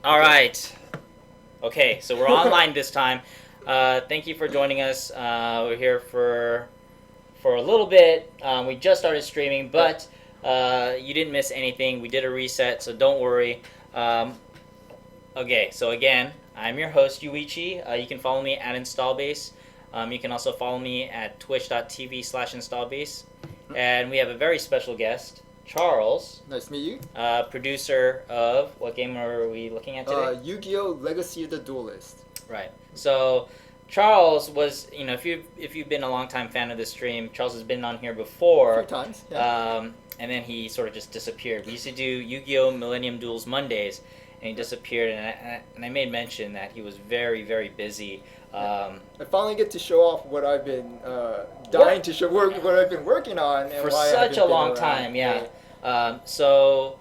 All right. Okay, so we're online this time. Thank you for joining us. We're here for a little bit. We just started streaming, but you didn't miss anything. We did a reset, so don't worry. Um, okay, so again, I'm your host Yuichi. You can follow me at InstallBase. You can also follow me at twitch.tv/InstallBase. And we have a very special guest, Charles. Nice to meet you. Producer of what game are we looking at today? Yu-Gi-Oh! Legacy of the Duelist. Right. So Charles was, if you've been a long time fan of the stream, Charles has been on here A before. few times. Yeah. And then he sort of just disappeared. We used to do Yu-Gi-Oh! Millennium Duels Mondays, and he disappeared. And I made mention that he was very, very busy. I finally get to show off what I've been dying to show, what I've been working on, and for why such a been long around. time. Yeah. So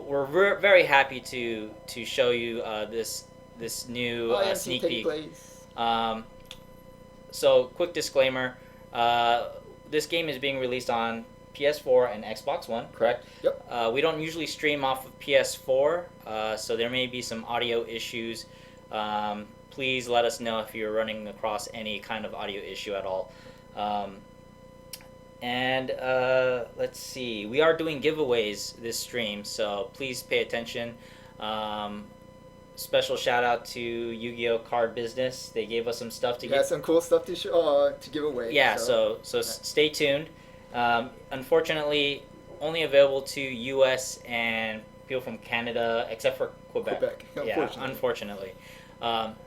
we're very happy to show you this new sneak peek. So quick disclaimer, this game is being released on PS4 and Xbox One, correct? Yep. We don't usually stream off of PS4, so there may be some audio issues. Please let us know if you're running across any kind of audio issue at all. And let's see, we are doing giveaways this stream, so please pay attention. Special shout out to Yu-Gi-Oh! Card Business. They gave us some stuff to give. Some cool stuff to give away. Yeah, so stay tuned. Unfortunately, only available to U.S. and people from Canada, except for Quebec. Unfortunately.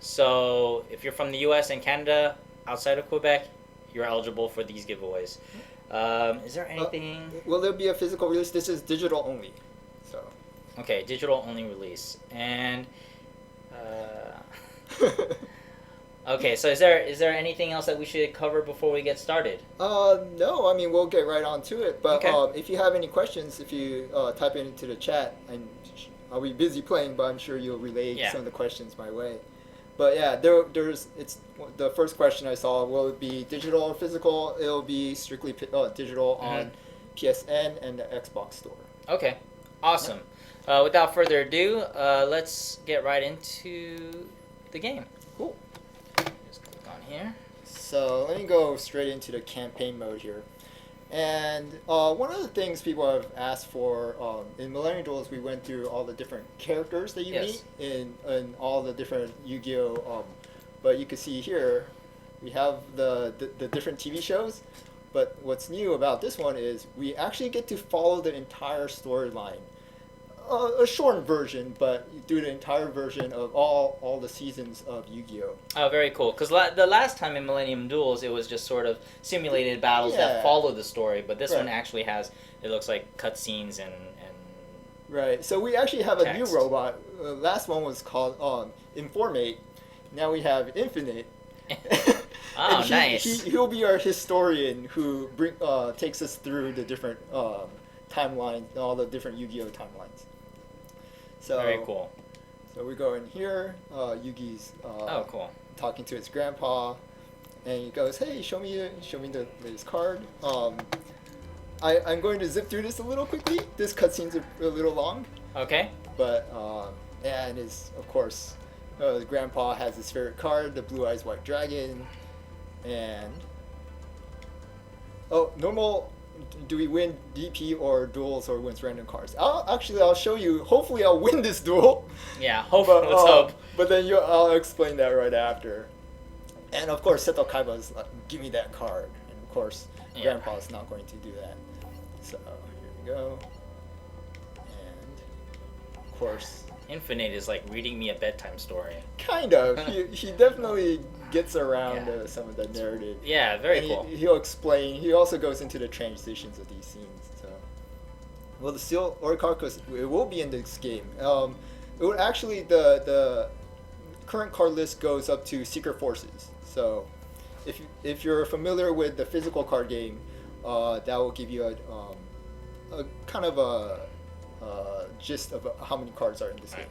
So if you're from the U.S. and Canada, outside of Quebec, you're eligible for these giveaways. Is there anything? Will there be a physical release? This is digital only. So. Okay, digital only release. And okay, so is there anything else that we should cover before we get started? No, I mean we'll get right on to it. But okay. If you have any questions, if you type it into the chat, I'll be busy playing, but I'm sure you'll relay some of the questions my way. But yeah, it's the first question I saw. Will it be digital or physical? It'll be strictly digital on PSN and the Xbox Store. Okay, awesome. Yeah. Without further ado, let's get right into the game. Cool. Just click on here. So let me go straight into the campaign mode here. And one of the things people have asked for in Millennium Duels, we went through all the different characters that you meet in all the different Yu-Gi-Oh! But you can see here, we have the different TV shows. But what's new about this one is we actually get to follow the entire storyline. A shortened version, but you do the entire version of all the seasons of Yu-Gi-Oh! Oh, very cool. Because the last time in Millennium Duels, it was just sort of simulated battles that follow the story. But this one actually has, it looks like cutscenes and Right. So we actually have text. A new robot. Last one was called Informate. Now we have Infinite. Oh, nice. He'll be our historian who takes us through the different timelines, all the different Yu-Gi-Oh! Timelines. So, very cool. So we go in here. Yugi's cool. talking to his grandpa, and he goes, "Hey, show me the latest card." I'm going to zip through this a little quickly. This cutscene's a little long. Okay. But and his grandpa has his favorite card, the Blue Eyes White Dragon, and normal. Do we win DP or duels or wins random cards? I'll show you. Hopefully, I'll win this duel. Yeah, let's hope. But then I'll explain that right after. And of course, Seto Kaiba's like, give me that card. And of course, Grandpa's not going to do that. So here we go. And of course, Infinite is like reading me a bedtime story. Kind of. he definitely gets around some of the narrative. Yeah, very cool. He'll explain. He also goes into the transitions of these scenes. So, well, the Steel Orichalcus, it will be in this game. It would actually the current card list goes up to Secret Forces. So, if you're familiar with the physical card game, that will give you a kind of a gist of how many cards are in this game.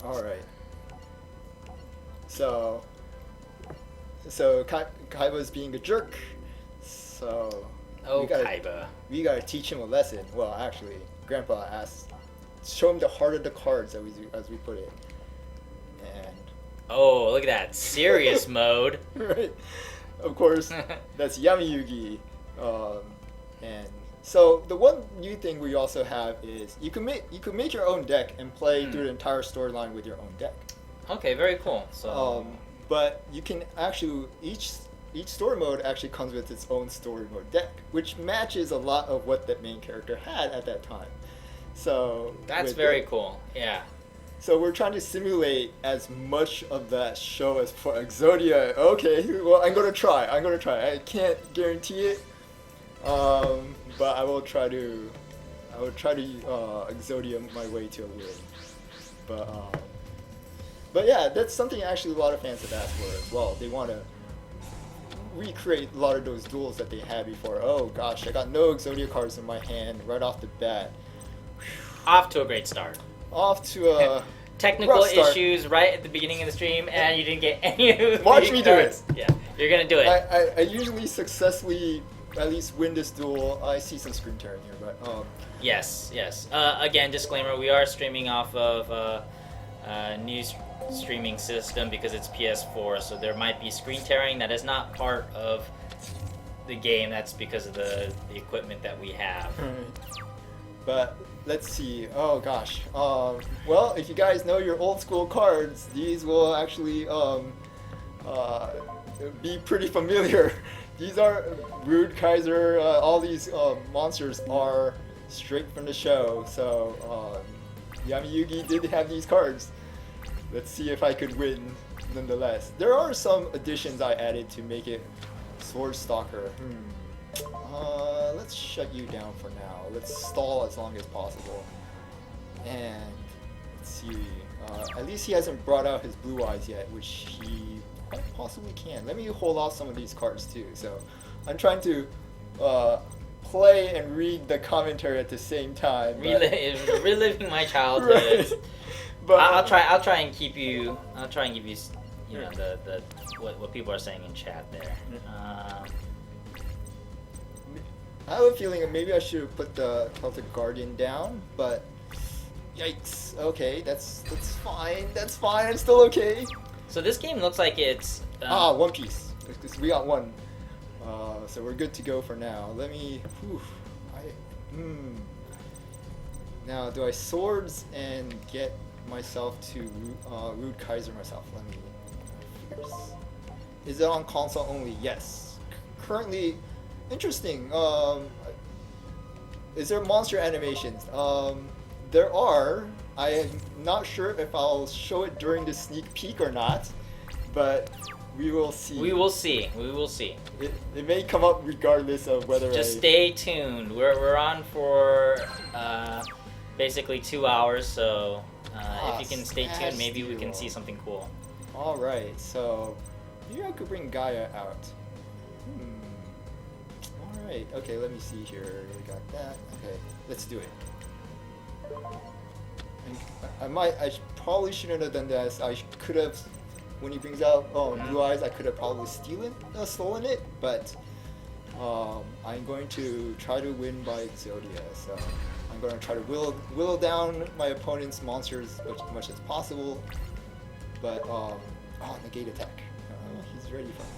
All right. So Kaiba's being a jerk. So Oh, Kaiba. We gotta teach him a lesson. Well, actually, Grandpa asked, show him the heart of the cards, as we put it. And oh, look at that serious mode. right, of course, that's Yami Yugi. And so the one new thing we also have is you can make your own deck and play through the entire storyline with your own deck. Okay, very cool. So, but you can actually each story mode actually comes with its own story mode deck, which matches a lot of what the main character had at that time. So that's very cool. Yeah. So we're trying to simulate as much of that show as for Exodia. Okay, well I'm gonna try. I can't guarantee it, but I will try to Exodia my way to a win. But yeah, that's something actually a lot of fans have asked for as well. They want to recreate a lot of those duels that they had before. Oh gosh, I got no Exodia cards in my hand right off the bat. Off to a great start. Off to a technical issues right at the beginning of the stream, and you didn't get any of the Watch me do it. Yeah, you're gonna do it. I usually successly at least win this duel. I see some screen tearing here, but yes. Again, disclaimer: we are streaming off of new streaming system because it's PS4, so there might be screen tearing. That is not part of the game. That's because of the equipment that we have. But let's see. Oh gosh. Well, if you guys know your old school cards, these will actually be pretty familiar. These are Rude Kaiser. All these monsters are straight from the show. So Yami Yugi did have these cards. Let's see if I could win nonetheless. There are some additions I added to make it Sword Stalker. Let's shut you down for now. Let's stall as long as possible. And let's see. At least he hasn't brought out his blue eyes yet, which he quite possibly can. Let me hold off some of these cards too. So I'm trying to play and read the commentary at the same time. Reliving my childhood. Right. But I'll try and keep you. I'll try and give you, you know, the what people are saying in chat there. I have a feeling that maybe I should have put the Celtic Guardian down, but yikes. Okay, that's fine. That's fine. I'm still okay. So this game looks like it's One Piece. We got one. So we're good to go for now. Let me. Now, do I swords and get myself to Rude Kaiser myself? Let me. First. Is it on console only? Yes. Currently, interesting. Is there monster animations? There are. I am not sure if I'll show it during the sneak peek or not, but we will see. We will see. It may come up regardless of whether. Just stay tuned. We're on for basically 2 hours, so if you can stay tuned, maybe we can see something cool. All right, so maybe I could bring Gaia out. All right. Okay, let me see here. We got that. Okay, let's do it. And I probably shouldn't have done this. I could have. When he brings out Blue Eyes, I could have probably stolen it, but I'm going to try to win by Exodia. So I'm going to try to whittle down my opponent's monsters as much as possible. But negate attack. He's ready for me.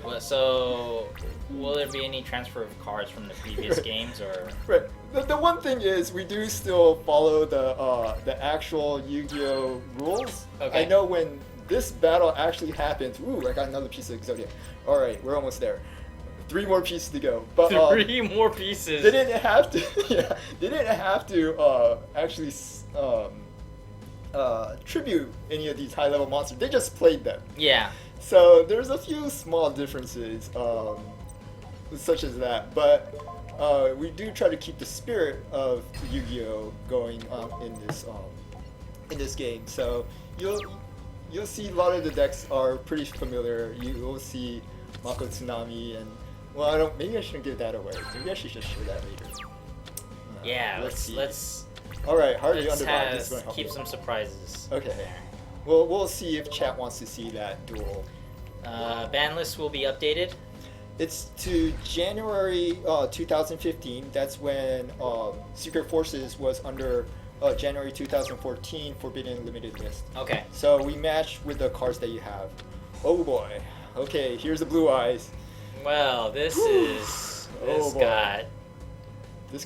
All right. So, will there be any transfer of cards from the previous games, or? Right. The one thing is, we do still follow the actual Yu-Gi-Oh rules. Okay. I know when this battle actually happens. Ooh, I got another piece of Exodia. All right, we're almost there. 3 more pieces to go. But 3 more pieces. They didn't have to. Yeah, they didn't have to actually tribute any of these high-level monsters. They just played them. Yeah. So there's a few small differences, such as that, but we do try to keep the spirit of Yu-Gi-Oh going in this game. So you'll see a lot of the decks are pretty familiar. You will see Mako Tsunami and maybe I shouldn't give that away. Maybe I should just show that later. Yeah, let's. All right, hardly let's underdog. This is going to help keep me. some surprises. Okay. There. We'll see if chat wants to see that duel. Ban list will be updated. It's to January 2015. That's when Secret Forces was under January 2014 Forbidden Limited list. Okay. So we match with the cards that you have. Oh boy. Okay, here's the blue eyes. Well, this Oh, boy. got This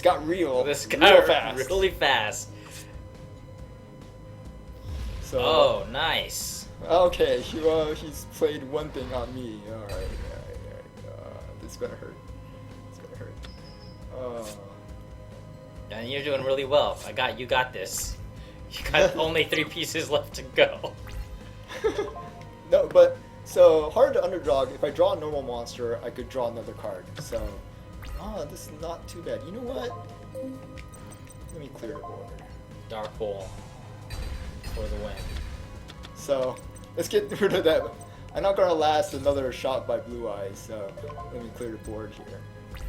got real. this real got fast. really fast. So, Oh, nice. okay, he's played one thing on me. All right. This is gonna hurt. It's gonna hurt. And you're doing really well. You got this. You got only 3 pieces left to go. No, but so hard to underdog. If I draw a normal monster, I could draw another card. So, this is not too bad. You know what? Let me clear the board. Dark hole for the win. So, let's get rid of that. I'm not gonna last another shot by blue eyes. So, let me clear the board here.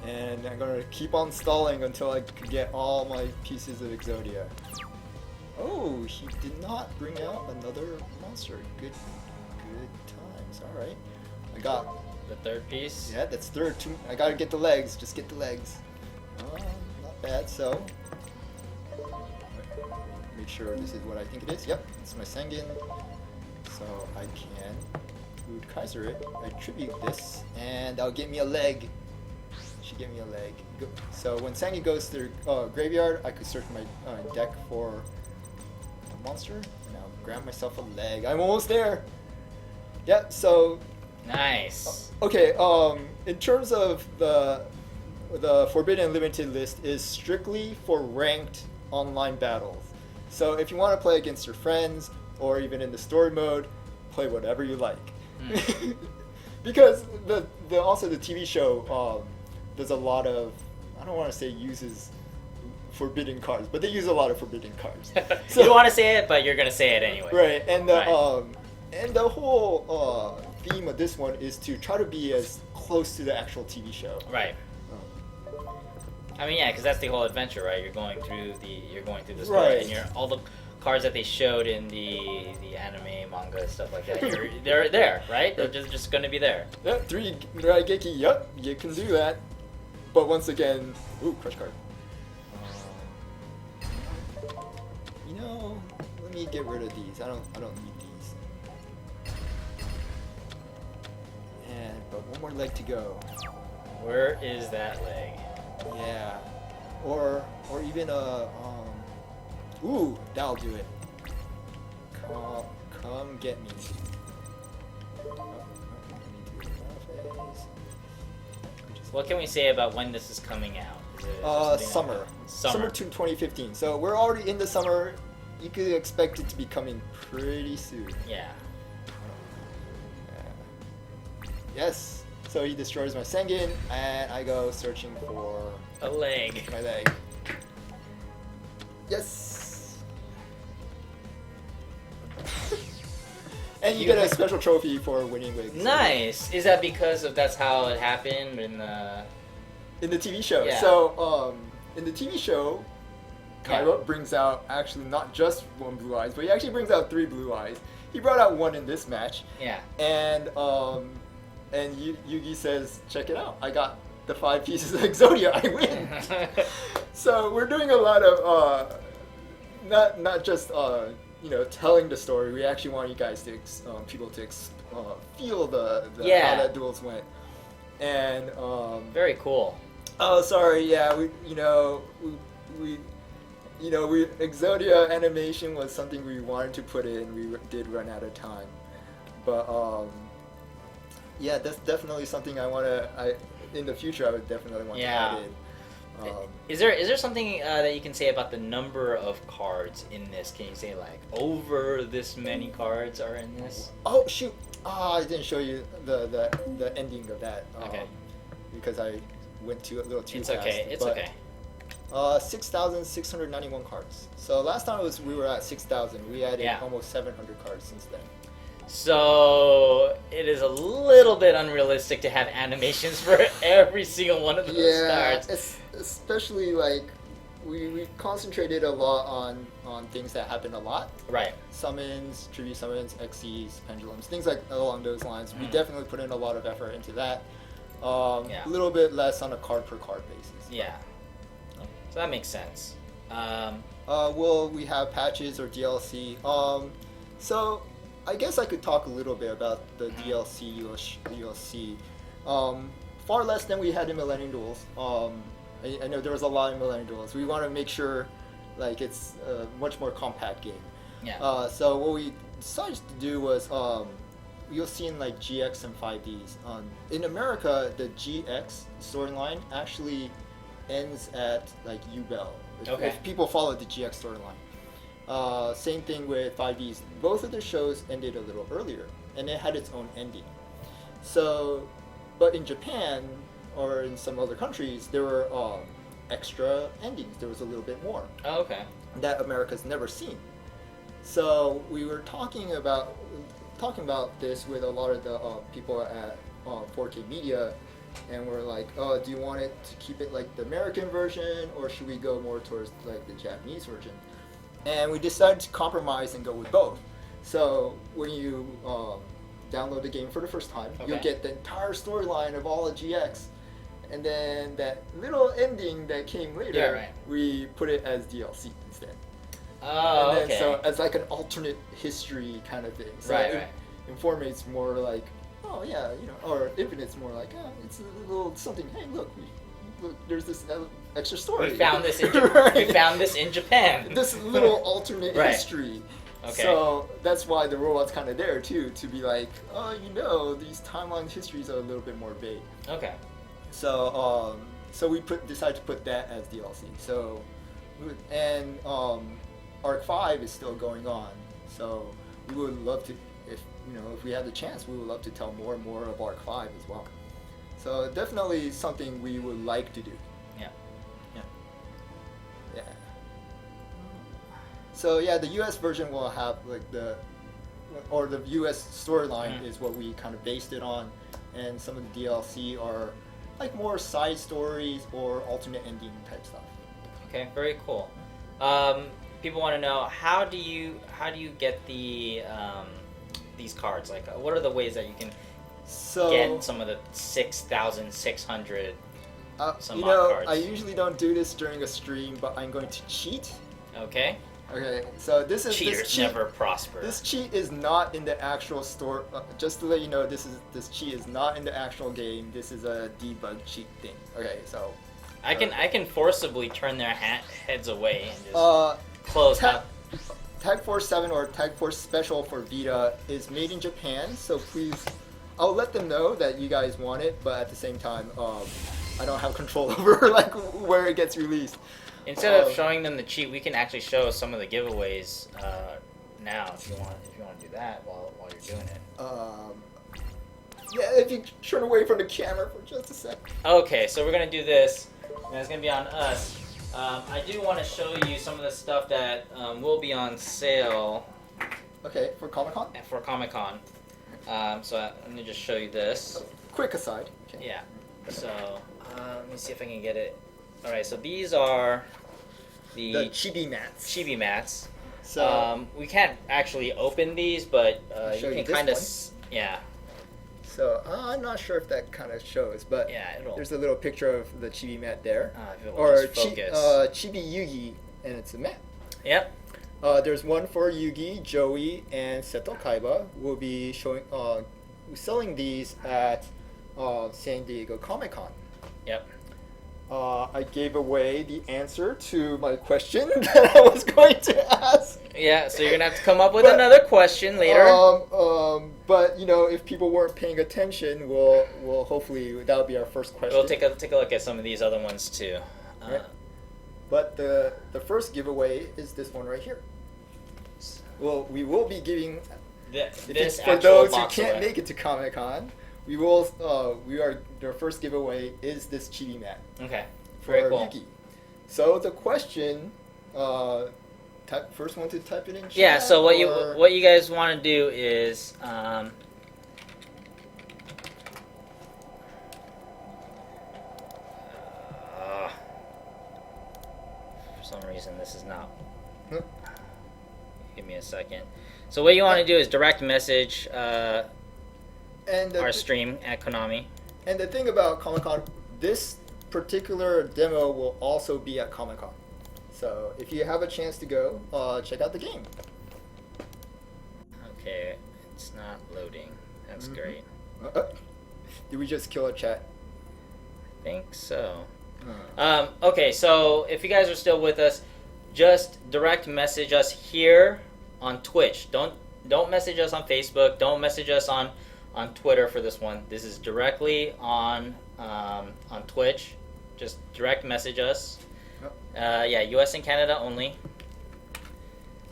And I'm gonna keep on stalling until I can get all my pieces of Exodia. Oh, he did not bring out another monster. Good times. All right, I got The 3rd piece. yeah. That's third. I gotta get the legs. Just get the legs. Not bad. So, make sure this is what I think it is. Yep, it's my Sengen. So I can Wood Kaiser it. I tribute this, and that'll get me a leg. Should give me a leg. So when Sangi goes through graveyard, I could search my deck for a monster, and I'll grab myself a leg. I'm almost there. Yeah. So Nice. okay. In terms of the Forbidden Limited list is strictly for ranked online battles. So if you want to play against your friends or even in the story mode, play whatever you like. Because also the TV show does a lot of, I don't want to say uses forbidden cards, but they use a lot of forbidden cards. So, You don't want to say it, but you're gonna say it anyway. right, and Right. the whole theme of this one is to try to be as close to the actual TV show. Right. I mean, yeah, because that's the whole adventure, right? You're going through the story, Right. and all the cards that they showed in the anime, manga, stuff like that. They're there, right? They're just going to be there. Yep, 3 Raigeki, yep, you can do that. But once again, ooh, crush card. You know, let me get rid of these. I don't need these. But one more leg to go. Where is that leg? Yeah, or even a ooh, that'll do it. Come get me. What can we say about when this is coming out? Is it something Summer. like- Summer 2015. So we're already in the summer. You could expect it to be coming pretty soon. Yeah. Yes. So he destroys my Sengen, and I go searching for A leg. my leg. Yes. And you get a special trophy for winning wigs. Nice. Is that because that's how it happened in the? In the TV show. Yeah. So, in the TV show, Cairo Yeah. brings out actually not just 1 blue eyes, but he actually brings out 3 blue eyes. He brought out 1 in this match, Yeah. and Yugi says, "Check it out! I got the 5 pieces of Exodia. I win." So we're doing a lot of not just telling the story. We actually want you guys to people to feel the Yeah. how that duels went, and Very cool. oh, sorry. Yeah, we Exodia animation was something we wanted to put in. We did run out of time, but yeah, that's definitely something in the future I would definitely want to add in. Is there something that you can say about the number of cards in this? Can you say like over this many cards are in this? Oh shoot! I didn't show you the ending of that. Okay. Because I went a little too It's fast. okay. It's okay. 6,691 cards. So last time we were at 6,000. We added Yeah. almost 700 cards since then. So it is a little bit unrealistic to have animations for every single one of those cards. Especially like we concentrated a lot on things that happen a lot. Right. Summons, tribute summons, XCs, pendulums, things like along those lines. We Mhm. definitely put in a lot of effort into that. Yeah. A little bit less on a card per card basis. Yeah. So that makes sense. Will we have patches or DLC? So I guess I could talk a little bit about the DLC you'll see. Far less than we had in Millennium Duels. I know there was a lot in Millennium Duels. We want to make sure like it's a much more compact game. Yeah. So what we decided to do was you'll see in like GX and 5Ds. In America, the GX storyline actually ends at like UBell. Okay. If people follow the GX storyline. Same thing with 5Ds. Both of the shows ended a little earlier, and it had its own ending. So, but in Japan or in some other countries, there were extra endings. There was a little bit more Oh, okay. that America's never seen. So we were talking about this with a lot of the people at 4K Media, and we're like, oh, do you want it to keep it like the American version, or should we go more towards like the Japanese version? And we decided to compromise and go with both. So when you download the game for the first time, you'll Okay. get the entire storyline of all of GX, and then that little ending that came later, Yeah, right. we put it as DLC instead. Oh, And then, okay. so as like an alternate history kind of thing. So Right. Informate's more like, oh yeah, or Infinite's more like, oh, it's a little something. Hey, look, there's this extra story. We found this in Right. we found this in Japan. This little alternate Right. history. Okay. So that's why the robot's kind of there too, to be like, oh, these timeline histories are a little bit more vague. Okay. So we decided to put that as DLC. So, and Arc 5 is still going on. So we would love to, if we had the chance, we would love to tell more and more of Arc 5 as well. So definitely something we would like to do. Yeah. Yeah. So yeah, the US version will have like the US storyline is what we kind of based it on, and some of the DLC are like more side stories or alternate ending type stuff. Okay. Very cool. People want to know how do you get the these cards? Like, what are the ways that you can So get some of the 6,600 some you mod know, cards? I usually don't do this during a stream, but I'm going to cheat. Okay. Okay, so this Cheaters cheat, never prosper. This cheat is not in the actual store. Just to let you know, this cheat is not in the actual game. This is a debug cheat thing. Okay, so I can forcibly turn their heads away and just close Tag, out. Tag Force 7 or Tag Force Special for Vita is made in Japan, so please, I'll let them know that you guys want it, but at the same time, I don't have control over like where it gets released. Instead of showing them the cheat, we can actually show some of the giveaways now if you want to do that while you're doing it. Yeah, if you turn away from the camera for just a sec. Okay, so we're gonna do this, and it's gonna be on us. I do want to show you some of the stuff that will be on sale Okay, for Comic-Con? for Comic-Con. So I'm gonna just show you this. Quick aside. Okay. Yeah. So let me see if I can get it. All right. So these are The the chibi mats. chibi mats. So, We can't actually open these, but show you you can this kind of yeah. so I'm not sure if that kind of shows, but Yeah, it'll. there's a little picture of the chibi mat there. If it will Or just focus. Chibi Yugi, and it's a mat. Yep. There's one for Yugi, Joey, and Seto Kaiba. We'll be selling these at San Diego Comic-Con. Yep. I gave away the answer to my question that I was going to ask. Yeah. So you're gonna have to come up with another question later. But if people weren't paying attention, we'll hopefully that'll be our first question. We'll take a look at some of these other ones too. Right. But the first giveaway is this one right here. Well, we will be giving This for actual those who box can't away. make it to Comic Con. Their first giveaway is this chibi mat Okay. for Very cool. Yuki. So the question, first one to type it in chat. Yeah. So what or- you guys want to do is Give me a second. So what you want to do is direct message And our stream at Konami. And the thing about Comic-Con, this particular demo will also be at Comic-Con. So if you have a chance to go, check out the game. Okay, it's not loading. That's great. Did we just kill a chat? I think so. Okay, so if you guys are still with us, just direct message us here on Twitch. Don't message us on Facebook. Don't message us on Twitter for this one. This is directly on Twitch. Just direct message us. Yeah, U.S. and Canada only.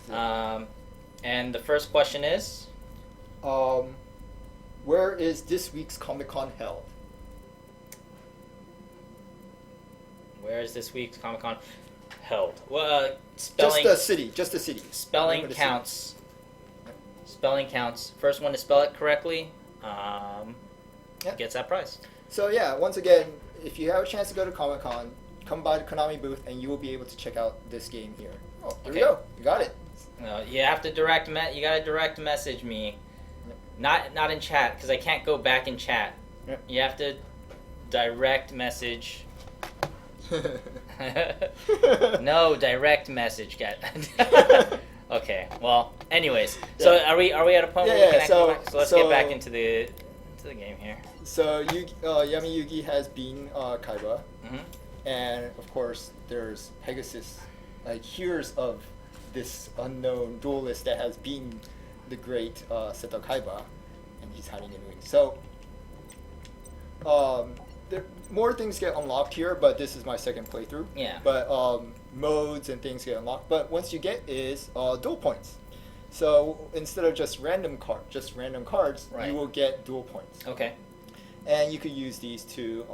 And the first question is, where is this week's Comic-Con held? where is this week's Comic-Con held? Well, spelling. Just the city. Spelling counts. Spelling counts. First one to spell it correctly gets that prize. So yeah, once again, if you have a chance to go to Comic-Con, come by the Konami booth and you will be able to check out this game here. Oh, here we go. You got it. You have to you gotta direct message me. Not in chat, because I can't go back in chat. Yep. You have to direct message. No, direct message, guys. Okay. Well, anyways, so are we at a point where we can so let's get back into the game here. So Yami Yugi has been Kaiba, Mm-hmm. and of course there's Pegasus, like here's of this unknown duelist that has been the great Seto Kaiba, and he's hiding in wings. So more things get unlocked here, but this is my second playthrough. Yeah. But modes and things get unlocked. But once you get is duel points. So instead of just random cards, Right. you will get duel points. Okay. And you could use these to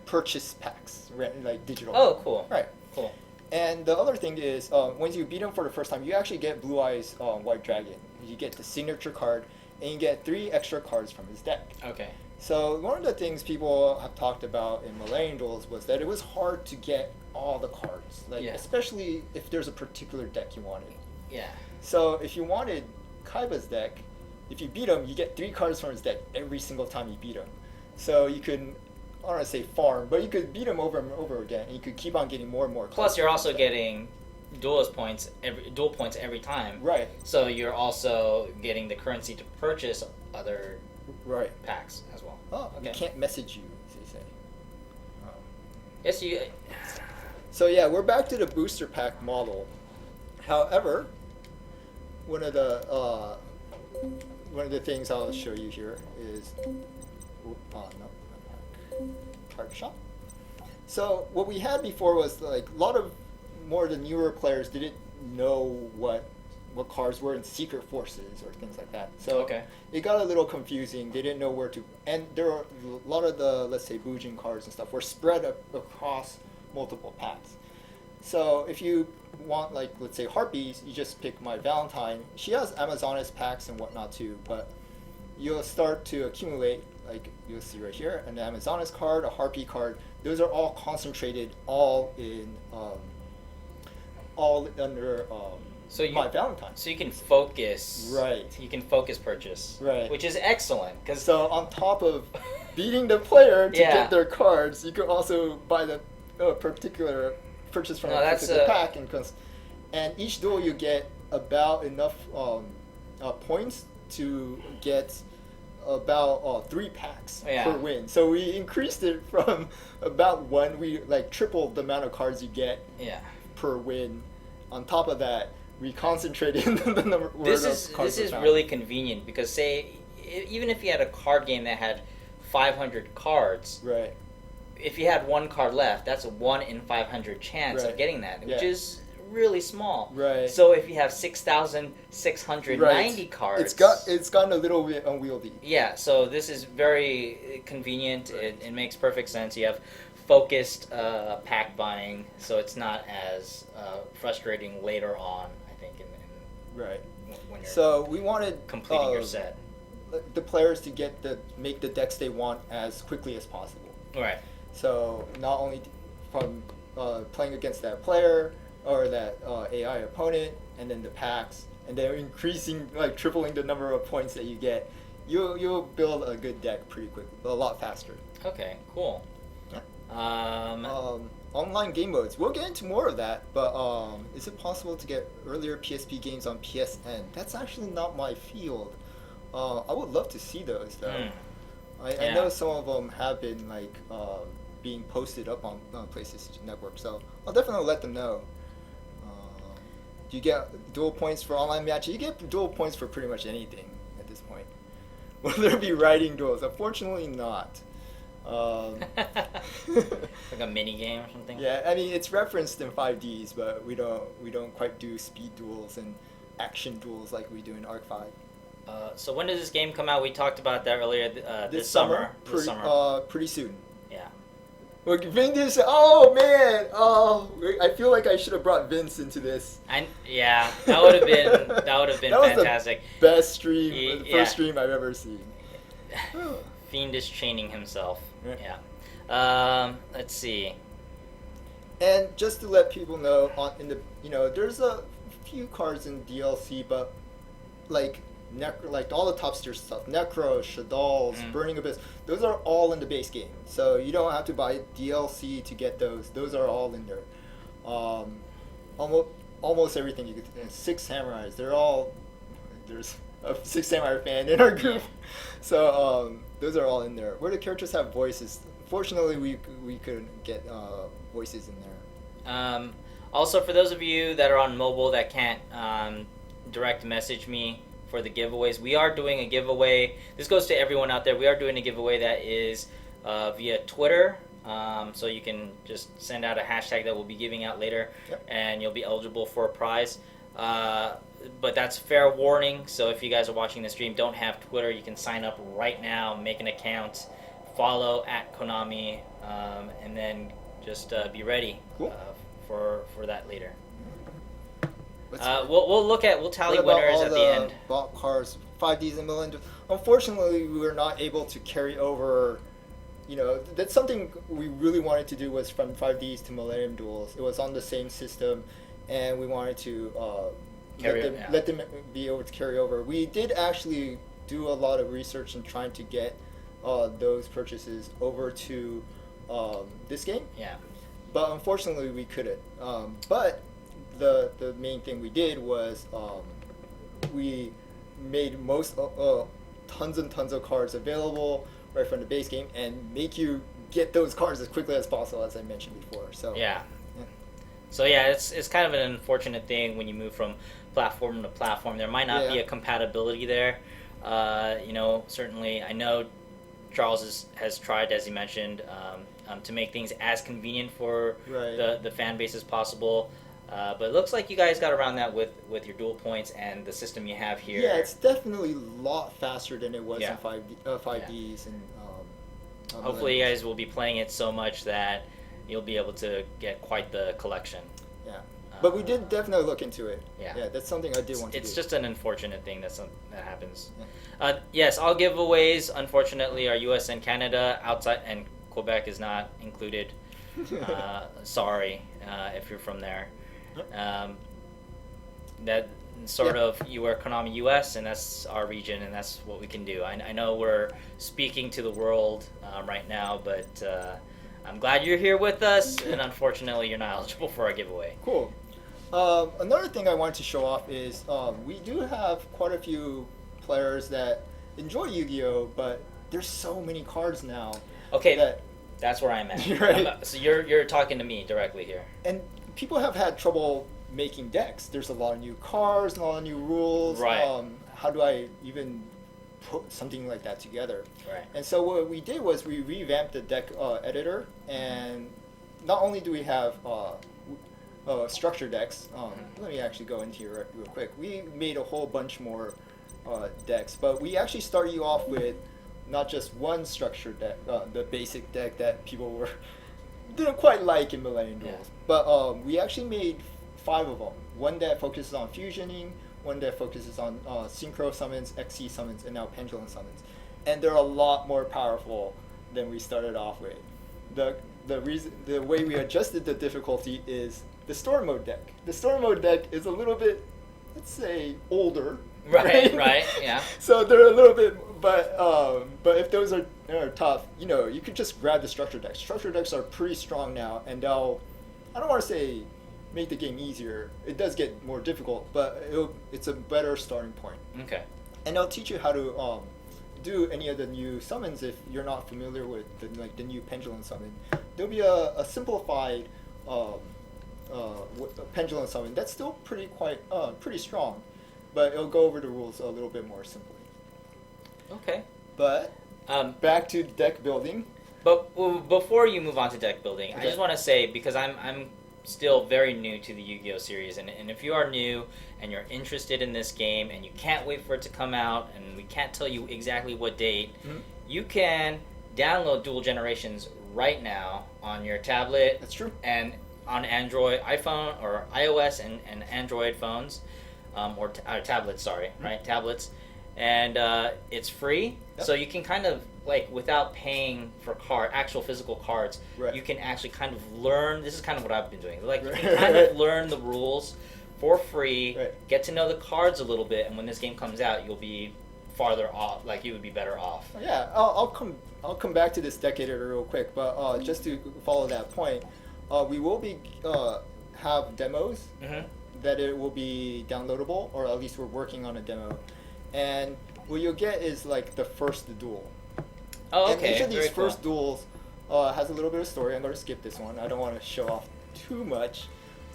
purchase packs, like digital. Oh, cool. Right. Cool. And the other thing is, once you beat him for the first time, you actually get Blue Eyes White Dragon. You get the signature card, and you get 3 extra cards from his deck. Okay. So one of the things people have talked about in Millennium Duels was that it was hard to get all the cards, like especially if there's a particular deck you wanted. Yeah. So if you wanted Kaiba's deck, if you beat him, you get 3 cards from his deck every single time you beat him. So you can, I don't want to say farm, but you could beat him over and over again, and you could keep on getting more and more cards. Plus, you're also getting duel points every time. Right. So you're also getting the currency to purchase other Right. packs as well. Oh, Okay. you can't message you, as they say. Yes, you. So yeah, we're back to the booster pack model. However, one of the things I'll show you here is card shop. So what we had before was like a lot of more of the newer players didn't know what cards were in secret forces or things like that. So it got a little confusing. They didn't know where to, and there are a lot of the, let's say, Bujin cards and stuff were spread across multiple packs. So if you want, like, let's say Harpies, you just pick My Valentine. She has Amazonas packs and whatnot too, but you'll start to accumulate, like you'll see right here, an Amazonas card, a Harpy card. Those are all concentrated, all under My Valentine. So you can focus. Right. You can focus purchase. Right. Which is excellent. So on top of beating the player to Yeah. get their cards, you can also buy the particular purchase from a particular pack, and each duel you get about enough points to get about 3 packs per win. So we increased it from about 1. We like tripled the amount of cards you get per win. On top of that, we concentrated the number of cards. This is really convenient because say even if you had a card game that had 500 cards, right? If you had 1 card left, that's a 1 in 500 chance of getting that, which is really small. Right. So if you have 6,690 cards, it's gotten a little bit unwieldy. Yeah. So this is very convenient. Right. It makes perfect sense. You have focused pack buying, so it's not as frustrating later on. I think. Right. When you're we wanted completing your set. The players to make the decks they want as quickly as possible. Right. So not only from playing against that player or that AI opponent, and then the packs, and then increasing, like tripling the number of points that you get, you'll build a good deck pretty quickly, a lot faster. Okay, cool. Online game modes. We'll get into more of that, but is it possible to get earlier PSP games on PSN? That's actually not my field. I would love to see those though. I know some of them have been like being posted up on PlayStation Network, so I'll definitely let them know. Do you get dual points for online matches? You get dual points for pretty much anything at this point. Will there be writing duels? Unfortunately, not. Like a mini game or something. Yeah, I mean it's referenced in 5Ds, but we don't quite do speed duels and action duels like we do in Arc 5. So when does this game come out? We talked about that earlier. This summer. This summer. Pretty soon. Yeah. Look, Vin Diesel. Oh man. Oh, I feel like I should have brought Vince into this. Yeah, that would have been fantastic. The best stream, the first stream I've ever seen. Fiendish chaining himself. Yeah. Let's see. And just to let people know, there's a few cards in DLC, but like all the top tier stuff, Necro, Shadal's, Burning Abyss, those are all in the base game. So you don't have to buy DLC to get those. Those are all in there. Almost everything you could. Six Samurais, there's a Six Samurai fan in our group, so those are all in there. Where the characters have voices, fortunately we couldn't get voices in there. Also, for those of you that are on mobile that can't direct message me for the giveaways, we are doing a giveaway. This goes to everyone out there. We are doing a giveaway that is via Twitter. So you can just send out a hashtag that we'll be giving out later, and you'll be eligible for a prize. But that's fair warning. So if you guys are watching the stream, don't have Twitter, you can sign up right now, make an account, follow @Konami, and then just be ready for that later. We'll tally winners at the end. Bought cars, 5Ds and million. Unfortunately, we were not able to carry over. That's something we really wanted to do, was from 5Ds to Millennium Duels. It was on the same system, and we wanted to let them be able to carry over. We did actually do a lot of research in trying to get those purchases over to this game. Yeah. But unfortunately, we couldn't. But the main thing we did was we made tons and tons of cards available right from the base game, and make you get those cards as quickly as possible, as I mentioned before. So So it's kind of an unfortunate thing when you move from platform to platform. There might not be a compatibility there. Certainly I know Charles has tried, as he mentioned, to make things as convenient for the fan base as possible. But it looks like you guys got around that with your dual points and the system you have here. Yeah, it's definitely a lot faster than it was in 5Ds. And hopefully you guys will be playing it so much that you'll be able to get quite the collection. Yeah, but we did definitely look into it. Yeah, that's something I did want to do. It's just an unfortunate thing that happens. Yes, all giveaways, unfortunately, are U.S. and Canada. Outside, and Quebec is not included. Sorry if you're from there. That sort of, you are Konami US, and that's our region, and that's what we can do. I know we're speaking to the world right now, but I'm glad you're here with us, and unfortunately you're not eligible for our giveaway. Cool. Another thing I wanted to show off is we do have quite a few players that enjoy Yu-Gi-Oh, but there's so many cards now. Okay, that's where I'm at. Right. So you're talking to me directly here. And people have had trouble making decks. There's a lot of new cards, a lot of new rules. Right. How do I even put something like that together? Right. And so what we did was we revamped the deck editor, and not only do we have structure decks. Let me actually go into here real quick. We made a whole bunch more decks, but we actually start you off with not just one structure deck, the basic deck that people didn't quite like in Millennium Duels, but we actually made 5 of them. One that focuses on fusioning, one that focuses on synchro summons, XC summons, and now pendulum summons, and they're a lot more powerful than we started off with. The way we adjusted the difficulty is the storm mode deck. The storm mode deck is a little bit let's say, older. Right, yeah. So they're a little bit, but if those are tough, you could just grab the structure decks. Structure decks are pretty strong now, and I don't want to say make the game easier. It does get more difficult, but it's a better starting point. Okay. And they'll teach you how to do any of the new summons if you're not familiar with the new pendulum summon. There'll be a simplified pendulum summon that's still pretty strong, but it'll go over the rules a little bit more simply. Okay. But back to deck building. But before you move on to deck building, Okay. I just want to say, because I'm still very new to the Yu-Gi-Oh series, and if you are new and you're interested in this game and you can't wait for it to come out and we can't tell you exactly what date, you can download Dual Generations right now on your tablet. That's true. And on Android, iPhone, or iOS and Android phones, or tablets, right? Tablets. And it's free, Yep. so you can kind of, like, without paying for actual physical cards, Right. you can actually kind of learn. This is kind of what I've been doing. Like, you Right. can kind of learn the rules for free, Right. get to know the cards a little bit, and when this game comes out, you'll be farther off. Like, you would be better off. Yeah, I'll come back to this deck editor real quick, but just to follow that point, we will be have demos Mm-hmm. that it will be downloadable, or at least we're working on a demo, and what you'll get is like the first duel. Oh, okay. And each of these Very first cool. duels has a little bit of story. I'm going to skip this one. I don't want to show off too much,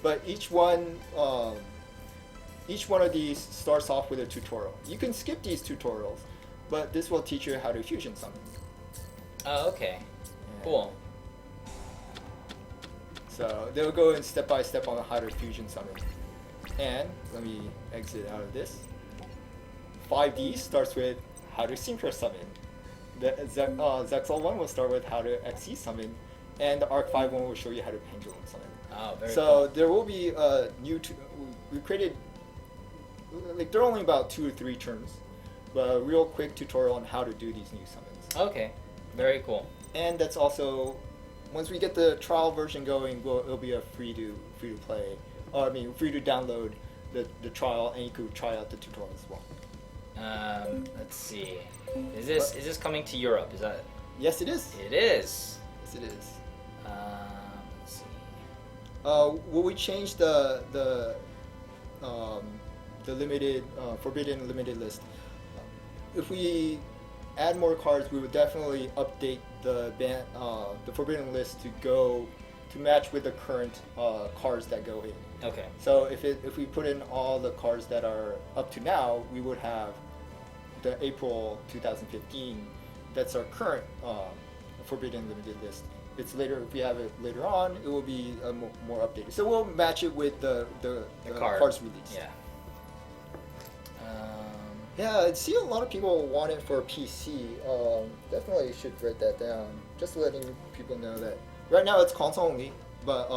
but each one of these starts off with a tutorial. You can skip these tutorials, but this will teach you how to fusion summon. Oh, okay. Cool. So they'll go in step by step on how to fusion summon. And let me exit out of this. 5D starts with how to synchro summon. The Zexal one will start with how to XC summon, and the Arc 5 one will show you how to pendulum summon. Oh, very So cool. there will be we created, like, they're only about 2 or 3 turns, but a real quick tutorial on how to do these new summons. Okay. Very cool. And that's also, once we get the trial version going, it'll be a free to play, free to download the trial, and you could try out the tutorial as well. Let's see. Is this coming to Europe? Is that? Yes, it is. It is. Yes, it is. Let's see. Will we change the limited forbidden limited list? If we add more cards, we would definitely update the forbidden list to match with the current cards that go in. Okay. So if we put in all the cards that are up to now, we would have the April 2015. That's our current forbidden limited list. If we have it later on, it will be more updated. So we'll match it with the cards released. Yeah. Yeah, I see a lot of people want it for PC. Definitely should write that down. Just letting people know that right now it's console only, but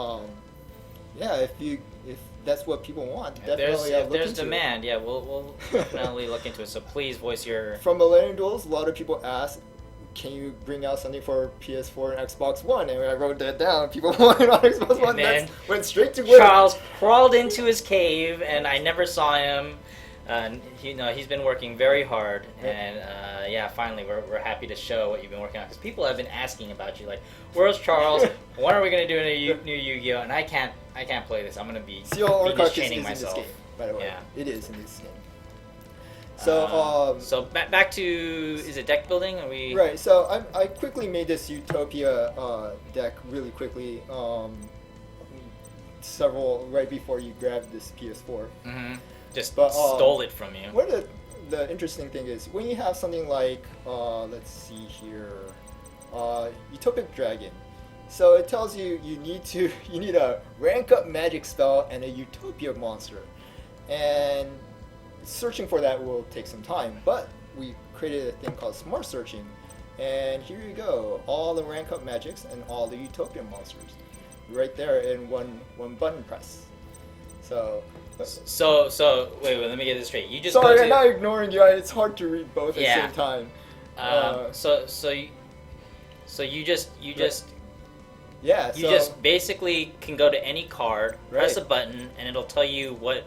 yeah, if that's what people want, definitely if look there's into demand, yeah, we'll definitely look into it. So please voice your. it. From Millennium Duels, a lot of people ask, can you bring out something for PS4 and Xbox One? And when I wrote that down, people wanted on Xbox One. That went straight to Twitter. Charles crawled into his cave, and I never saw him. He's been working very hard, and yeah, finally we're happy to show what you've been working on, because people have been asking about you, like, where's Charles? When are we gonna do a new Yu-Gi-Oh? And I can't play this. I'm gonna be training myself. This game, by the way. Yeah. It is in this game. So back to, is it deck building? Are we right? So I quickly made this Utopia deck really quickly. Several right before you grabbed this PS4. Mm-hmm. Just stole it from you. What the interesting thing is, when you have something like, let's see here, Utopic Dragon. So it tells you you need a rank up magic spell and a Utopia monster, and searching for that will take some time. But we created a thing called Smart Searching, and here you go, all the rank up magics and all the Utopia monsters, right there in one button press. So wait, let me get this straight. You just sorry, I'm not ignoring you. It's hard to read both at Yeah. the same time. So you just Yeah. you just basically can go to any card, press Right. a button, and it'll tell you what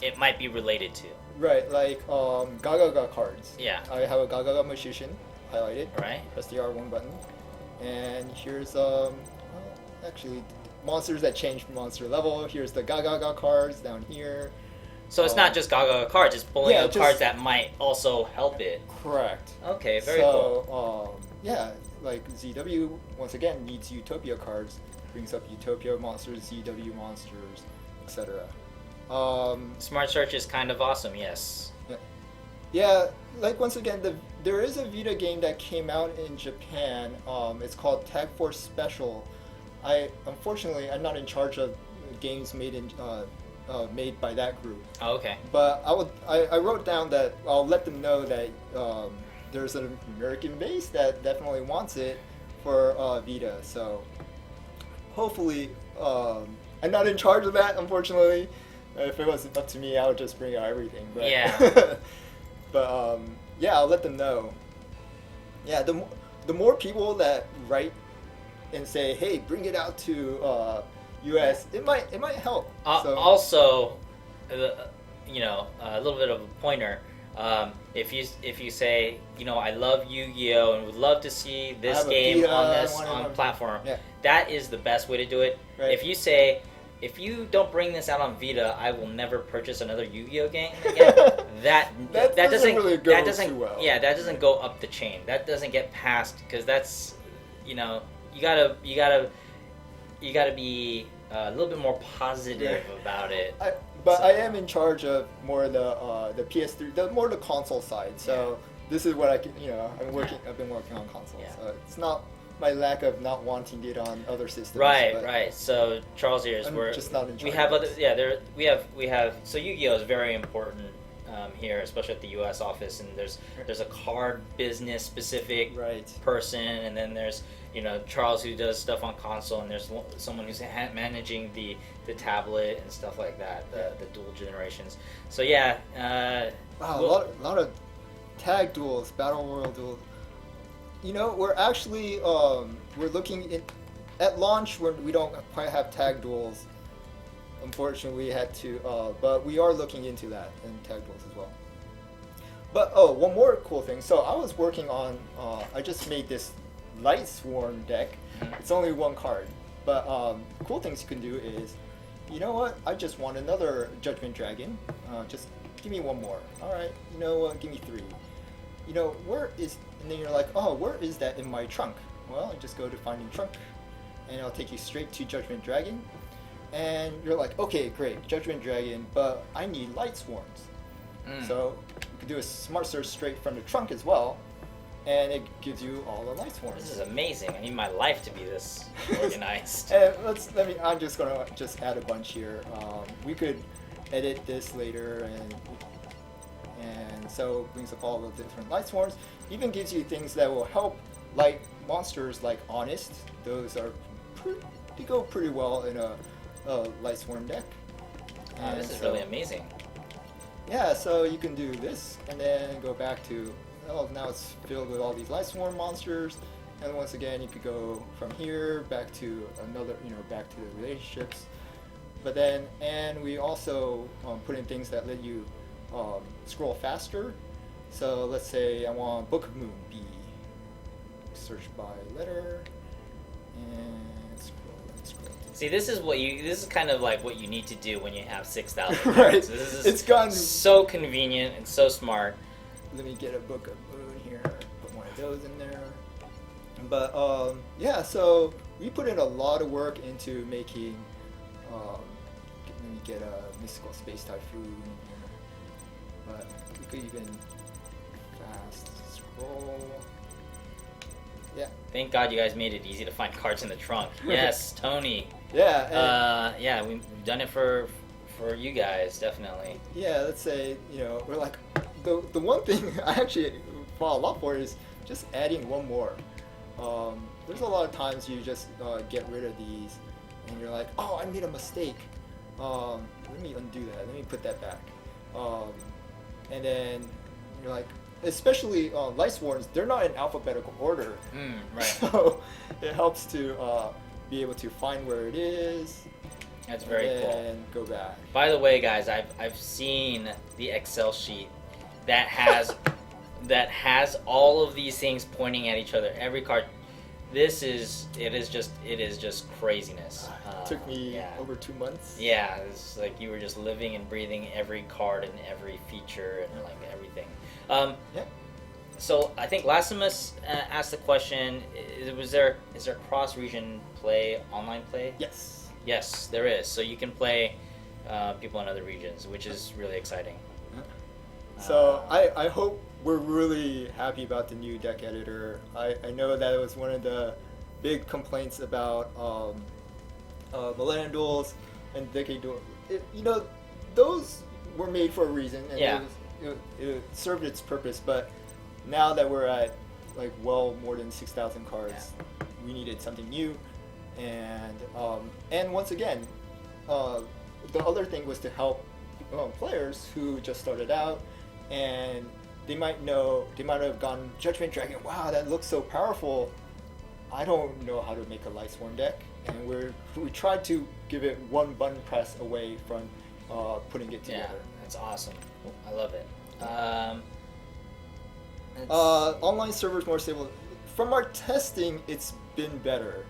it might be related to. Right, like Gaga cards. Yeah. I have a Gaga magician highlighted. Right. Press the R1 button, and here's actually monsters that change monster level. Here's the Gaga cards down here. So it's not just Gaga cards; it's pulling yeah, up cards that might also help it. Correct. Okay, very cool. So yeah, like ZW once again needs Utopia cards. Brings up Utopia monsters, ZW monsters, etc. Smart search is kind of awesome. Yes. Yeah, like once again, there is a Vita game that came out in Japan. It's called Tag Force Special. Unfortunately I'm not in charge of games made by that group. Oh, okay. But I wrote down that I'll let them know that there's an American base that definitely wants it for Vita. So hopefully, I'm not in charge of that, unfortunately. If it was up to me, I would just bring out everything. But, yeah. But yeah, I'll let them know. Yeah, the more people that write and say, "Hey, bring it out to U.S.," it might help. So. Also, a little bit of a pointer. If you say, I love Yu-Gi-Oh and would love to see this game on platform, yeah. That is the best way to do it. Right. If you say, if you don't bring this out on Vita, I will never purchase another Yu-Gi-Oh game again. that doesn't really go too well. Yeah, that doesn't go up the chain. That doesn't get past, because that's, you gotta be a little bit more positive about it. I am in charge of more the PS3, the console side. So this is what I can, I've been working on consoles. Yeah. So it's not my lack of not wanting it on other systems. Right. So Charles here is I'm just not in charge. We have other, we have. So Yu-Gi-Oh is very important here, especially at the U.S. office, and there's a card business specific person, and then there's Charles who does stuff on console, and there's someone who's managing the tablet and stuff like that, the dual generations. So yeah, wow, a lot of tag duels, battle royal duels. We're actually we're looking at launch where we don't quite have tag duels. Unfortunately, we had to, but we are looking into that in tag duels as well. But one more cool thing. So I was working on. I just made this Light Sworn deck. It's only one card, but cool things you can do is, you know what? I just want another Judgment Dragon. Just give me one more. All right. You know what? Give me three. Where is? And then you're like, oh, where is that in my trunk? Well, I just go to Finding Trunk, and it'll take you straight to Judgment Dragon. And you're like, okay, great, Judgment Dragon, but I need Light Sworns. So you can do a smart search straight from the trunk as well, and it gives you all the Light Sworns. This is amazing. I need my life to be this organized. And I'm just gonna add a bunch here. We could edit this later, and so it brings up all the different Light Sworns. Even gives you things that will help light monsters like Honest. Those are they go pretty well in a Light Sworn deck. And this is really amazing. Yeah, so you can do this and then go back to, now it's filled with all these Light Sworn monsters, and once again you could go from here back to another, back to the relationships. But then, and we also put in things that let you scroll faster. So let's say I want Book of Moon B. Search by letter and scroll. See, this is kind of like what you need to do when you have 6,000 cards. Right. This It's gotten so convenient and so smart. Let me get a Book of Moon here. Put one of those in there. But yeah, so we put in a lot of work into making. Let me get a Mystical Space Typhoon in here. But we could even fast scroll. Yeah. Thank God you guys made it easy to find cards in the trunk. Yes, Tony. Yeah. Yeah, we've done it for you guys, definitely. Yeah, let's say, we're like, the one thing I actually fall a lot for is just adding one more. There's a lot of times you just get rid of these and you're like, oh, I made a mistake. Let me undo that. Let me put that back. And then you're like, especially Light Sworns, they're not in alphabetical order. Right. So it helps to be able to find where it is. That's very cool. And go back. By the way, guys, I've seen the Excel sheet that has all of these things pointing at each other. Every card. It is just craziness. Took me over 2 months. Yeah, it's like you were just living and breathing every card and every feature and like everything. Yeah. So I think Lassimus asked the question: is there cross-region play, online play? Yes. Yes, there is. So you can play people in other regions, which is really exciting. So I hope we're really happy about the new deck editor. I know that it was one of the big complaints about Millennium Duels and Decade Duels. Those were made for a reason, and it served its purpose. But now that we're at like more than 6,000 cards, we needed something new. And once again, the other thing was to help players who just started out, and they might have gone Judgment Dragon. Wow, that looks so powerful. I don't know how to make a Lightsworn deck, and we tried to give it one button press away from putting it together. Yeah, that's awesome. I love it. Online servers more stable. From our testing, it's been better.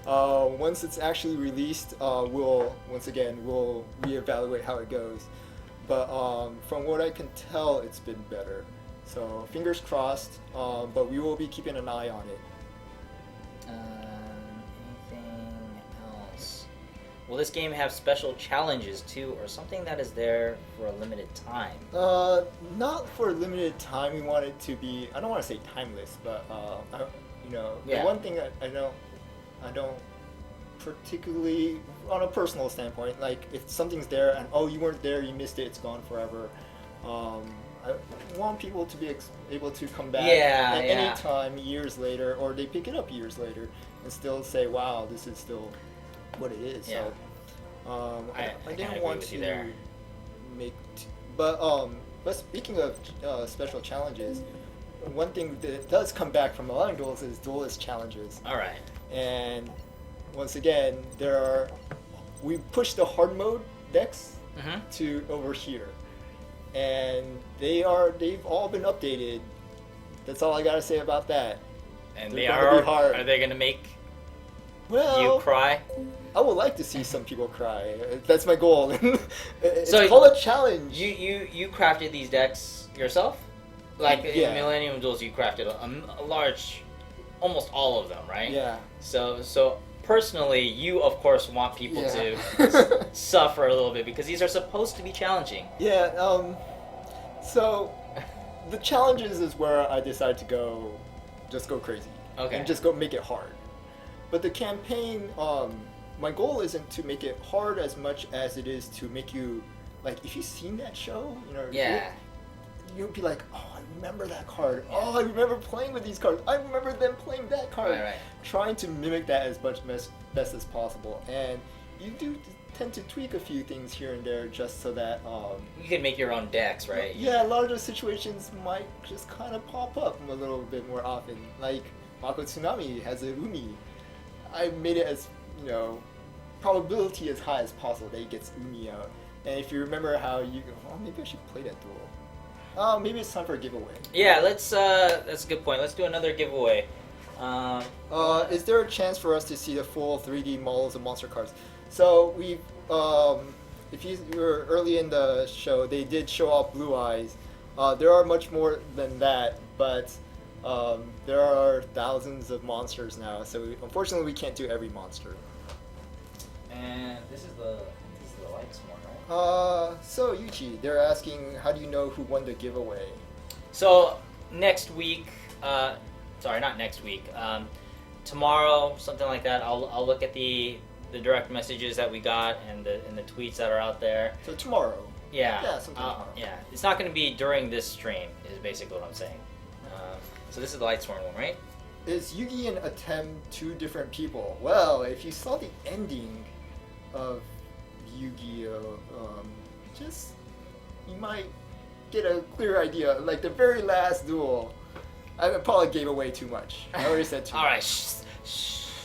Once it's actually released, we'll reevaluate how it goes. But from what I can tell, it's been better. So fingers crossed. But we will be keeping an eye on it. Anything else? Will this game have special challenges too, or something that is there for a limited time? Not for a limited time. We want it to be. I don't want to say timeless, but the one thing I don't particularly, on a personal standpoint, like if something's there and you weren't there, you missed it, it's gone forever. I want people to be able to come back at any time years later, or they pick it up years later and still say, wow, this is still what it is. Yeah. So I didn't want to make but speaking of special challenges, one thing that does come back from Millennium Duels is Duelist challenges. All right. And once again, we pushed the hard mode decks to over here, and they've all been updated. That's all I gotta say about that. And are they gonna make you cry? I would like to see some people cry. That's my goal. It's So called a challenge. You crafted these decks yourself? Like in Millennium Duels, you crafted a large, almost all of them, right? Yeah. So personally, you of course want people to suffer a little bit because these are supposed to be challenging. Yeah. So the challenges is where I decided to go crazy. Okay. And just go make it hard. But the campaign, my goal isn't to make it hard as much as it is to make you, like, if you've seen that show, you'll be like, oh, I remember that card. Yeah. Oh, I remember playing with these cards. I remember them playing that card. Right. Trying to mimic that as much best as possible. And you do tend to tweak a few things here and there just so that... you can make your own decks, right? Yeah, a lot of those situations might just kind of pop up a little bit more often. Like, Mako Tsunami has a Umi. I made it as, probability as high as possible that he gets Umi out. And if you remember how you go, oh, maybe I should play that duel. Oh, maybe it's time for a giveaway. Yeah, that's a good point. Let's do another giveaway. Is there a chance for us to see the full 3D models of monster cards? So we've, if you were early in the show, they did show off Blue Eyes. There are much more than that, but there are thousands of monsters now. So unfortunately, we can't do every monster. And this is the lights one, right? So Yuchi, they're asking, how do you know who won the giveaway? So next week, sorry, not next week. Tomorrow, something like that. I'll look at the direct messages that we got and the tweets that are out there. So tomorrow. Yeah. Yeah, sometime tomorrow. Yeah, it's not going to be during this stream. Is basically what I'm saying. So this is the Lightsworn one, right? Is Yugi and Atem two different people? Well, if you saw the ending of Yu-Gi-Oh, you might get a clear idea. Like the very last duel, I probably gave away too much. I already said too much. All right, shh.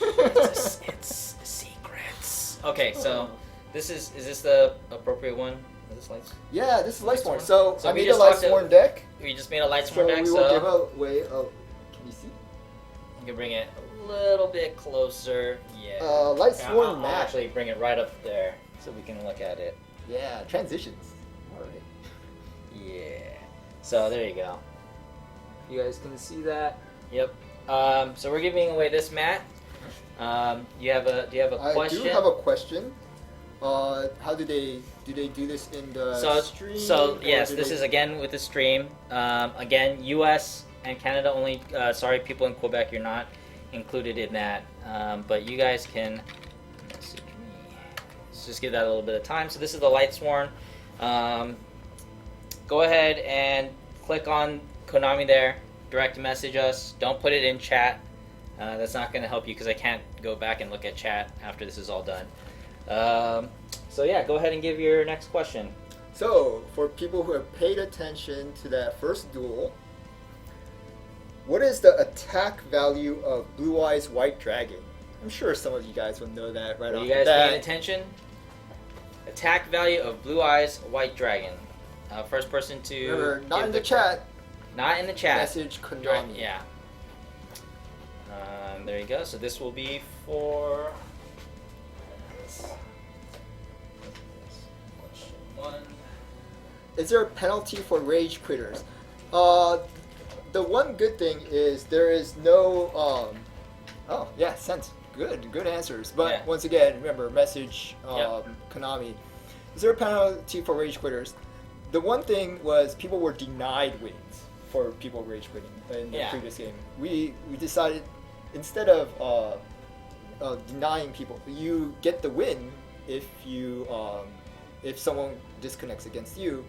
It's secrets. Okay, so This is this the appropriate one? Is this lights? Yeah, this is Lightsworn. Lightsworn? So So I we made a just talked Lightsworn deck. We just made a Lightsworn So deck, we will give away a. Can you see? you can bring it a little bit closer. Yeah. Lightsworn I'll map. actually bring it right up there so we can look at it. Yeah, transitions. All right. Yeah. So there you go. You guys can see that. Yep. So we're giving away this mat. Do you have a question? I do have a question. How do they do this in the stream? So yes, or do this they- is again with the stream. Again, U.S. and Canada only. Sorry, people in Quebec, you're not included in that. But you guys can message me. Let's just give that a little bit of time. So this is the Lightsworn. Go ahead and click on Konami there. Direct message us. Don't put it in chat. That's not going to help you because I can't go back and look at chat after this is all done. So yeah, go ahead and give your next question. So, for people who have paid attention to that first duel, what is the attack value of Blue Eyes White Dragon? I'm sure some of you guys will know that right Are off you the guys bat. paying attention? Attack value of Blue Eyes White Dragon. First person to Remember, not give in the chat. Not in the chat. Message Direct- Konami. yeah. There you go. So this will be for. Question 1. Is there a penalty for rage quitters? The one good thing is there is no. Oh yeah, sense. Good answers. But Yeah. once again, remember message Yep. Konami. Is there a penalty for rage quitters? The one thing was people were denied wins for people rage quitting in the Yeah. previous game. We decided instead of denying people, you get the win if you if someone disconnects against you,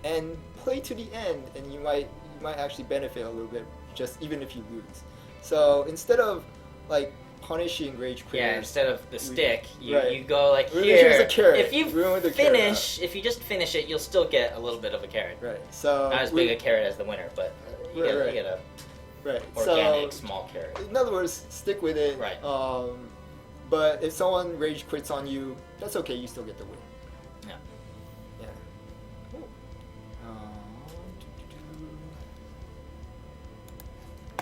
and play to the end, and you might actually benefit a little bit just even if you lose. So instead of like punishing rage quitters, Yeah, instead of the stick, you, right. you go like Really, here. here's a carrot. If you Ruin with the carrot. if you just finish it, you'll still get a little bit of a carrot. right? So Not as big a carrot as the winner, but you, Right, get, right. you get a right. organic So small carrot. in other words, stick with it. Right. But if someone rage quits on you, that's okay. You still get the win. Yeah. Yeah.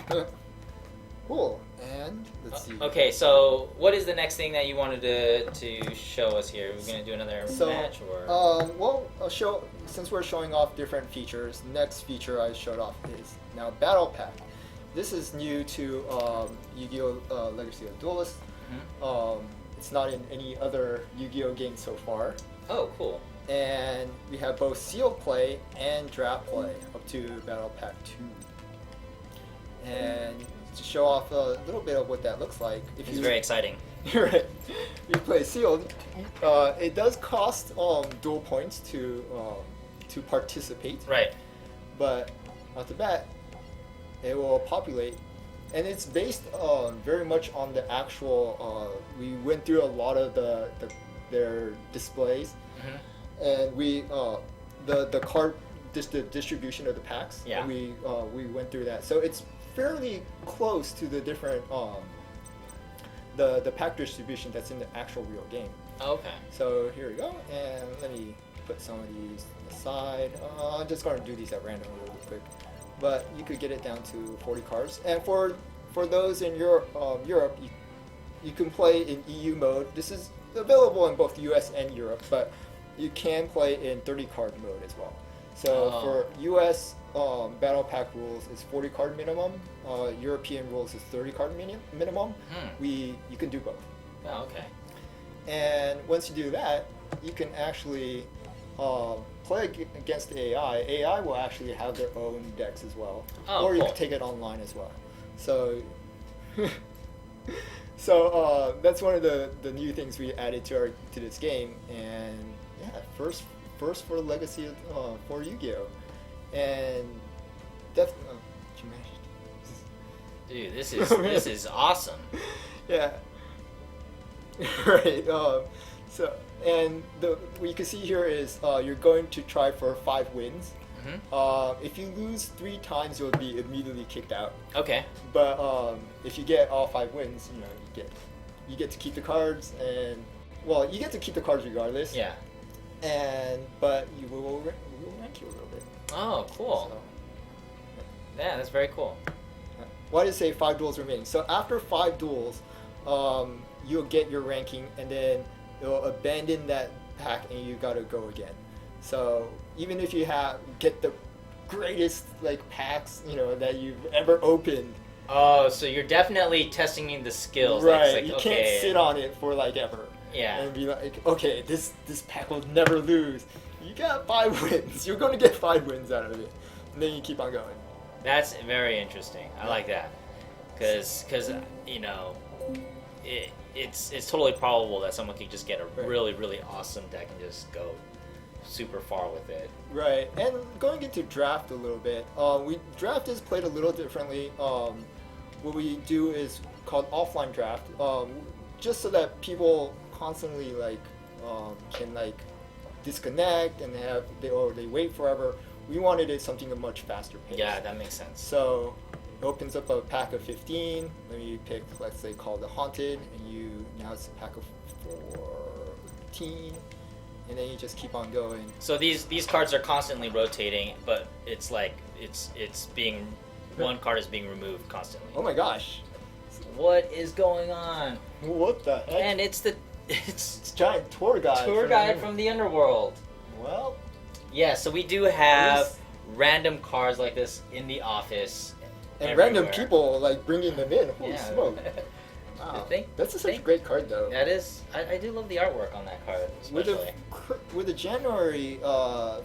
Cool. Cool. And let's see. Okay, so what is the next thing that you wanted to show us here? We're gonna do another So, match, or well, I'll show. Since we're showing off different features, next feature I showed off is now Battle Pack. This is new to Yu-Gi-Oh! Legacy of Duelist. It's not in any other Yu-Gi-Oh! Game so far. oh, cool. And we have both sealed play and draft play up to Battle Pack 2. And to show off a little bit of what that looks like, if It's you very exciting. right, you play sealed, it does cost dual points to participate, Right. but off the bat, it will populate, and it's based very much on the actual. We went through a lot of their displays, and we the card the distribution of the packs. Yeah. We went through that, so it's fairly close to the different the pack distribution that's in the actual real game. Okay. So here we go, and let me put some of these aside. I'm just going to do these at random real quick, but you could get it down to 40 cards. And for those in Europe, you can play in EU mode. This is available in both US and Europe, but you can play in 30 card mode as well. So for US battle pack rules is 40 card minimum. European rules is 30 card minimum. You can do both. Oh, okay. And once you do that, you can actually play against the AI. AI will actually have their own decks as well, or you cool. can take it online as well. So, that's one of the new things we added to this game. And yeah, first for Legacy for Yu-Gi-Oh, and definitely. Dude, this is awesome. Yeah. Right. So, and what you can see here is you're going to try for 5 wins. If you lose 3 times, you'll be immediately kicked out. Okay. But if you get all 5 wins, you get to keep the cards, and well, you get to keep the cards regardless. Yeah. But we will rank you a little bit. Oh, cool. So, yeah, that's very cool. why did it say 5 duels remaining? So after 5 duels, you'll get your ranking, and then it'll abandon that pack, and you gotta go again. So even if you get the greatest like packs that you've ever opened. Oh, so you're definitely testing the skills. Right, like, you okay. can't sit on it for like ever. Yeah. And be like, okay, this pack will never lose. You got 5 wins. You're going to get 5 wins out of it, and then you keep on going. That's very interesting. I like that, because it's totally probable that someone could just get a really, really awesome deck and just go super far with it. Right, and going into draft a little bit, draft is played a little differently. What we do is called offline draft, just so that people constantly can disconnect and they wait forever. We wanted it something a much faster pace. Yeah, that makes sense. So it opens up a pack of 15. Then you pick, let's say, called the Haunted, and now it's a pack of 14, and then you just keep on going. So these cards are constantly rotating, but it's like it's being one card is being removed constantly. Oh my gosh! What is going on? What the heck? And it's giant tour guide from the underworld. Well, yeah. So we do have random cards like this in the office. And everywhere. random people bringing them in. Holy smoke! Wow. That's such a great card, though. That is. I do love the artwork on that card, especially. With the January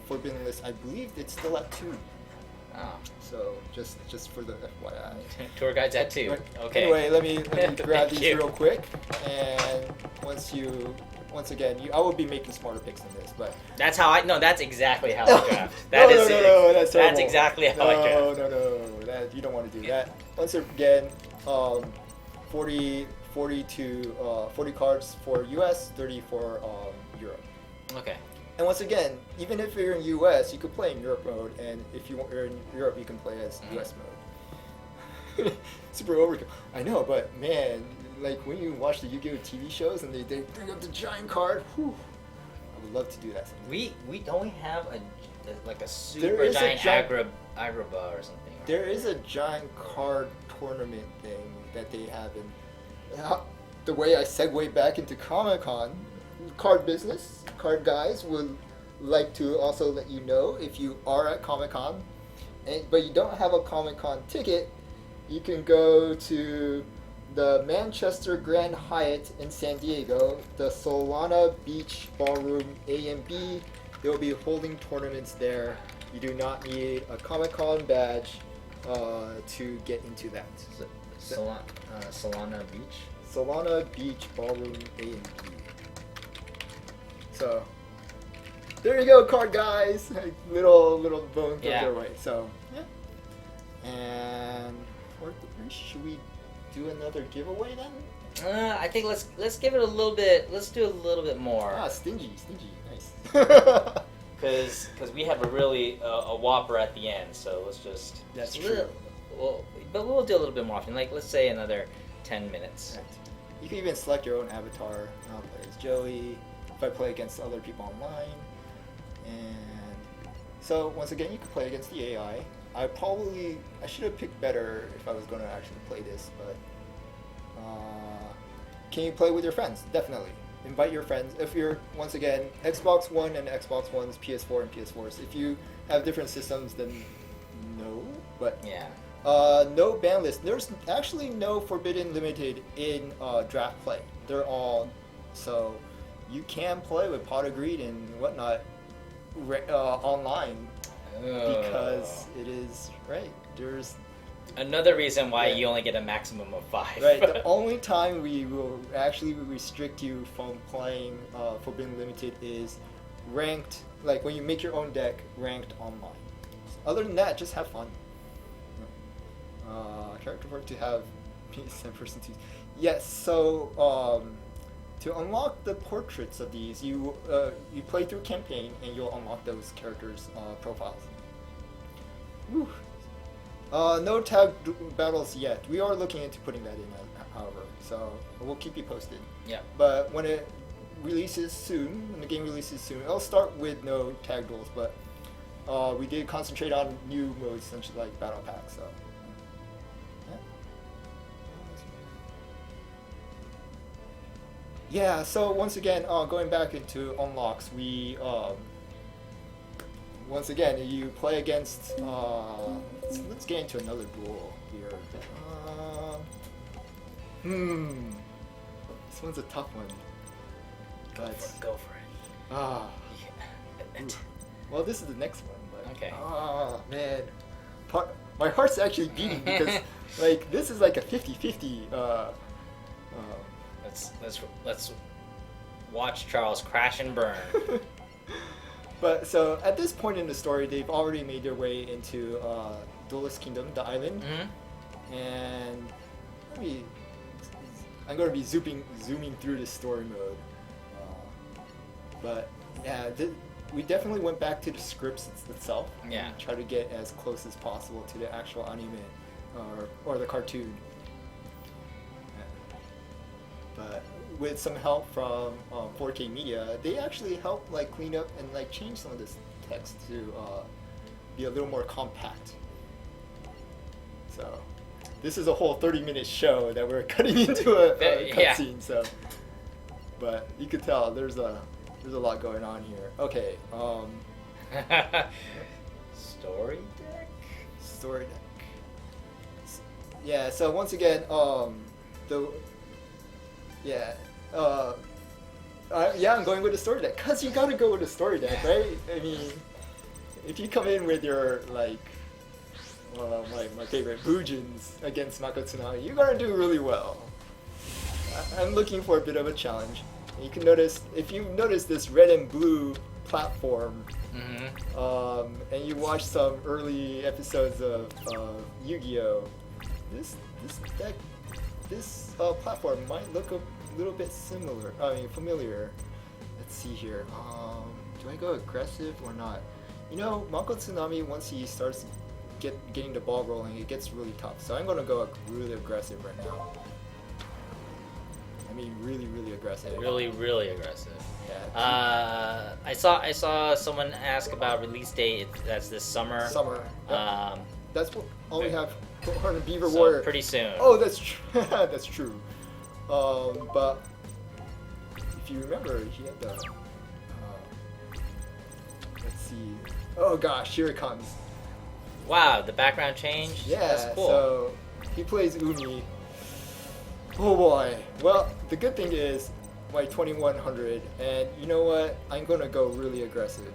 Forbidden List, I believe it's still at 2. Oh. So just for the FYI. Tour guide's at 2. Okay. Anyway, let me grab these you. real quick, and once again, I will be making smarter picks than this, but that's how that's exactly how I draft. No, that's terrible. That's exactly how I draft. No, you don't want to do that. Once again, 40 cards for US, 30 for Europe. Okay. And once again, even if you're in US, you could play in Europe mode, and if you're in Europe, you can play as US mode. Super overkill. I know, but man, when you watch the Yu-Gi-Oh! TV shows and they bring up the giant card, whew, I would love to do that someday. We don't have a super giant Agrabah or something. Right? There is a giant card tournament thing that they have in. The way I segue back into Comic-Con, card business, card guys would like to also let you know, if you are at Comic-Con, but you don't have a Comic-Con ticket, you can go to the Manchester Grand Hyatt in San Diego, the Solana Beach Ballroom A and B. They will be holding tournaments there. You do not need a Comic-Con badge to get into that. Solana Beach? Solana Beach Ballroom A and B. So, there you go, card guys. Little bone thrown their way. So, yeah. And should we do another giveaway then? I think let's give it a little bit. Let's do a little bit more. Stingy, nice. Because we have a really a whopper at the end. So let's just. That's true. But we'll do a little bit more often. Let's say another 10 minutes. Right. You can even select your own avatar. I'll play as Joey. If I play against other people online. And so once again, you can play against the AI. I should have picked better if I was going to actually play this, but can you play with your friends? Definitely. Invite your friends. If you're, once again, Xbox One and Xbox Ones, PS4 and PS4s. If you have different systems, then no. But yeah. No ban list. There's actually no Forbidden Limited in draft play. They're all, so you can play with Pot of Greed and whatnot online because it is right. There's another reason why you only get a maximum of 5. Right. The only time we will actually restrict you from playing Forbidden Limited is ranked, like when you make your own deck, ranked online. Other than that, just have fun. Character work to have peace and person to. Yes. So to unlock the portraits of these, you play through campaign and you'll unlock those characters' profiles. Whew. No tag battles yet. We are looking into putting that in, however. So we'll keep you posted. Yeah. But releases soon, when the game releases soon, it'll start with no tag duels, but we did concentrate on new modes such as like Battle Pack, so. Yeah, so once again, going back into unlocks, we once again you play against. Let's get into another duel here. This one's a tough one. Go for it. Yeah. Well, this is the next one, but okay. Man, my heart's actually beating because like this is like a 50-50. Let's watch Charles crash and burn. But so at this point in the story, they've already made their way into Duelist Kingdom, the island, and I'm going to be zooming through the story mode. But yeah, we definitely went back to the scripts itself. Yeah. And try to get as close as possible to the actual anime or the cartoon. But with some help from 4K Media, they actually helped like clean up and like change some of this text to be a little more compact. So this is a whole 30-minute show that we're cutting into a cutscene. So, but you could tell there's a lot going on here. Okay. Story deck. Story deck. Yeah. So once again, I'm going with the story deck, cause you gotta go with the story deck, right? I mean, if you come in with your like, my favorite Bujins against Mako Tsunami, you're gonna do really well. I'm looking for a bit of a challenge. You can notice, if you notice this red and blue platform, and you watch some early episodes of Yu-Gi-Oh, this deck. This platform might look a little bit familiar. Let's see here. Do I go aggressive or not? You know, Mako Tsunami, once he starts getting the ball rolling, it gets really tough. So I'm going to go really aggressive right now. I mean, really, really aggressive. Really, really aggressive. Yeah. I saw someone ask about release date. That's this summer. Yep. That's what all we have. On Beaver So Warrior. pretty soon. Oh, that's true. That's true. But if you remember, he had the. Let's see. Oh gosh, here it comes. Wow, the background changed. Yeah. That's cool. So he plays Umi. Oh boy. Well, the good thing is, like 2100, and you know what? I'm gonna go really aggressive.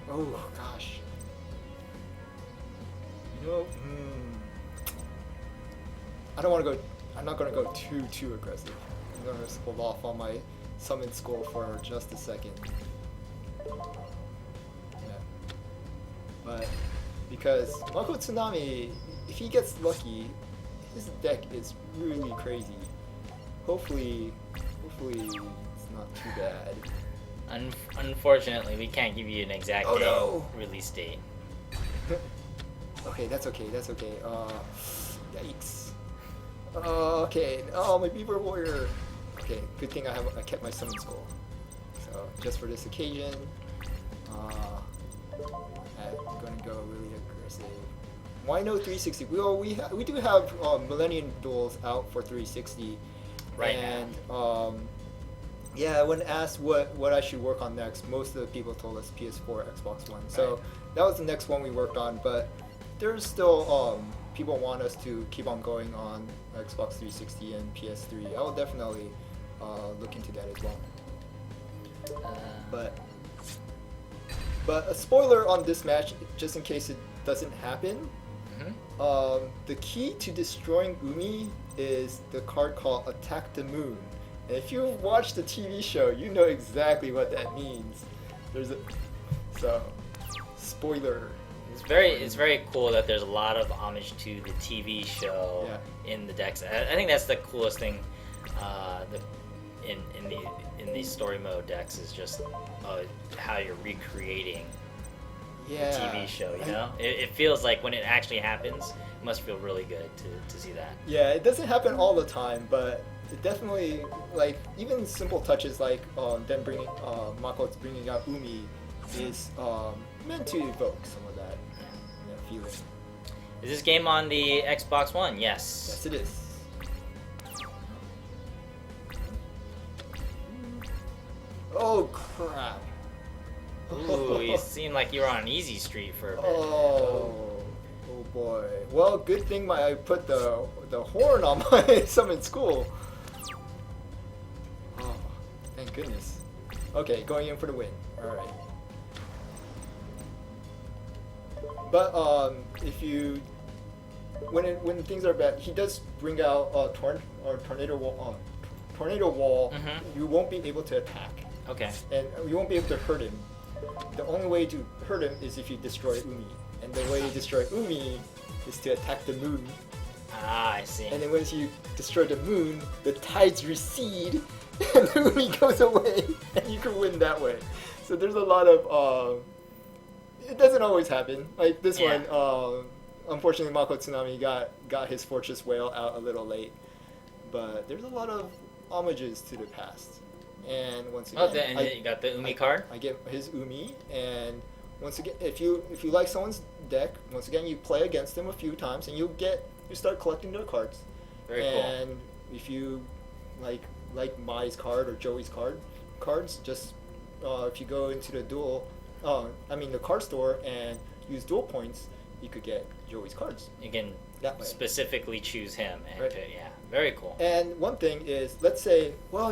Oh gosh. You know. I don't want to go. I'm not going to go too aggressive. I'm going to hold off on my summon skull for just a second. Yeah. But because Mako Tsunami, if he gets lucky, his deck is really crazy. Hopefully it's not too bad. Unfortunately, we can't give you an exact release date. Okay, that's okay. Yikes. Okay. Oh, my Beaver Warrior. Okay, good thing I kept my summon skull. So just for this occasion, I'm gonna go really aggressive. Why no 360? Well, we do have Millennium Duels out for 360 right now. Yeah, when asked what I should work on next, most of the people told us PS4, Xbox One. So that was the next one we worked on, but there's still people want us to keep on going on Xbox 360 and PS3. I will definitely look into that as well. But a spoiler on this match, just in case it doesn't happen. The key to destroying Umi is the card called Attack the Moon. And if you watch the TV show, you know exactly what that means. So spoiler. It's very cool that there's a lot of homage to the TV show in the decks. I think that's the coolest thing in these story mode decks is just how you're recreating the TV show. You know, it feels like when it actually happens, must feel really good to see that. Yeah, it doesn't happen all the time, but it definitely, like, even simple touches like them bringing Mako's bringing out Umi is meant to evoke some of that feeling. Is this game on the Xbox One? Yes. Yes, it is. Oh crap! Ooh, you seemed like you were on easy street for a bit. Oh boy. Well, good thing I put the horn on my summon school. Oh, thank goodness. Okay, going in for the win. All right. But if you when things are bad, he does bring out tornado wall. Tornado wall. Mm-hmm. You won't be able to attack. Okay. And you won't be able to hurt him. The only way to hurt him is if you destroy Umi. And the way you destroy Umi is to attack the moon. Ah, I see. And then once you destroy the moon, the tides recede and Umi goes away and you can win that way. So there's a lot of it doesn't always happen. Like this one, unfortunately Mako Tsunami got his Fortress Whale out a little late. But there's a lot of homages to the past. And once again, you got the Umi card? I get his Umi, and once again, if you like someone's deck, once again you play against them a few times, and you start collecting their cards. Very cool. And if you like Mai's card or Joey's cards, just if you go into the the card store and use dual points, you could get Joey's cards. You can that way. Specifically choose him, and Right. very cool. And one thing is, let's say, well,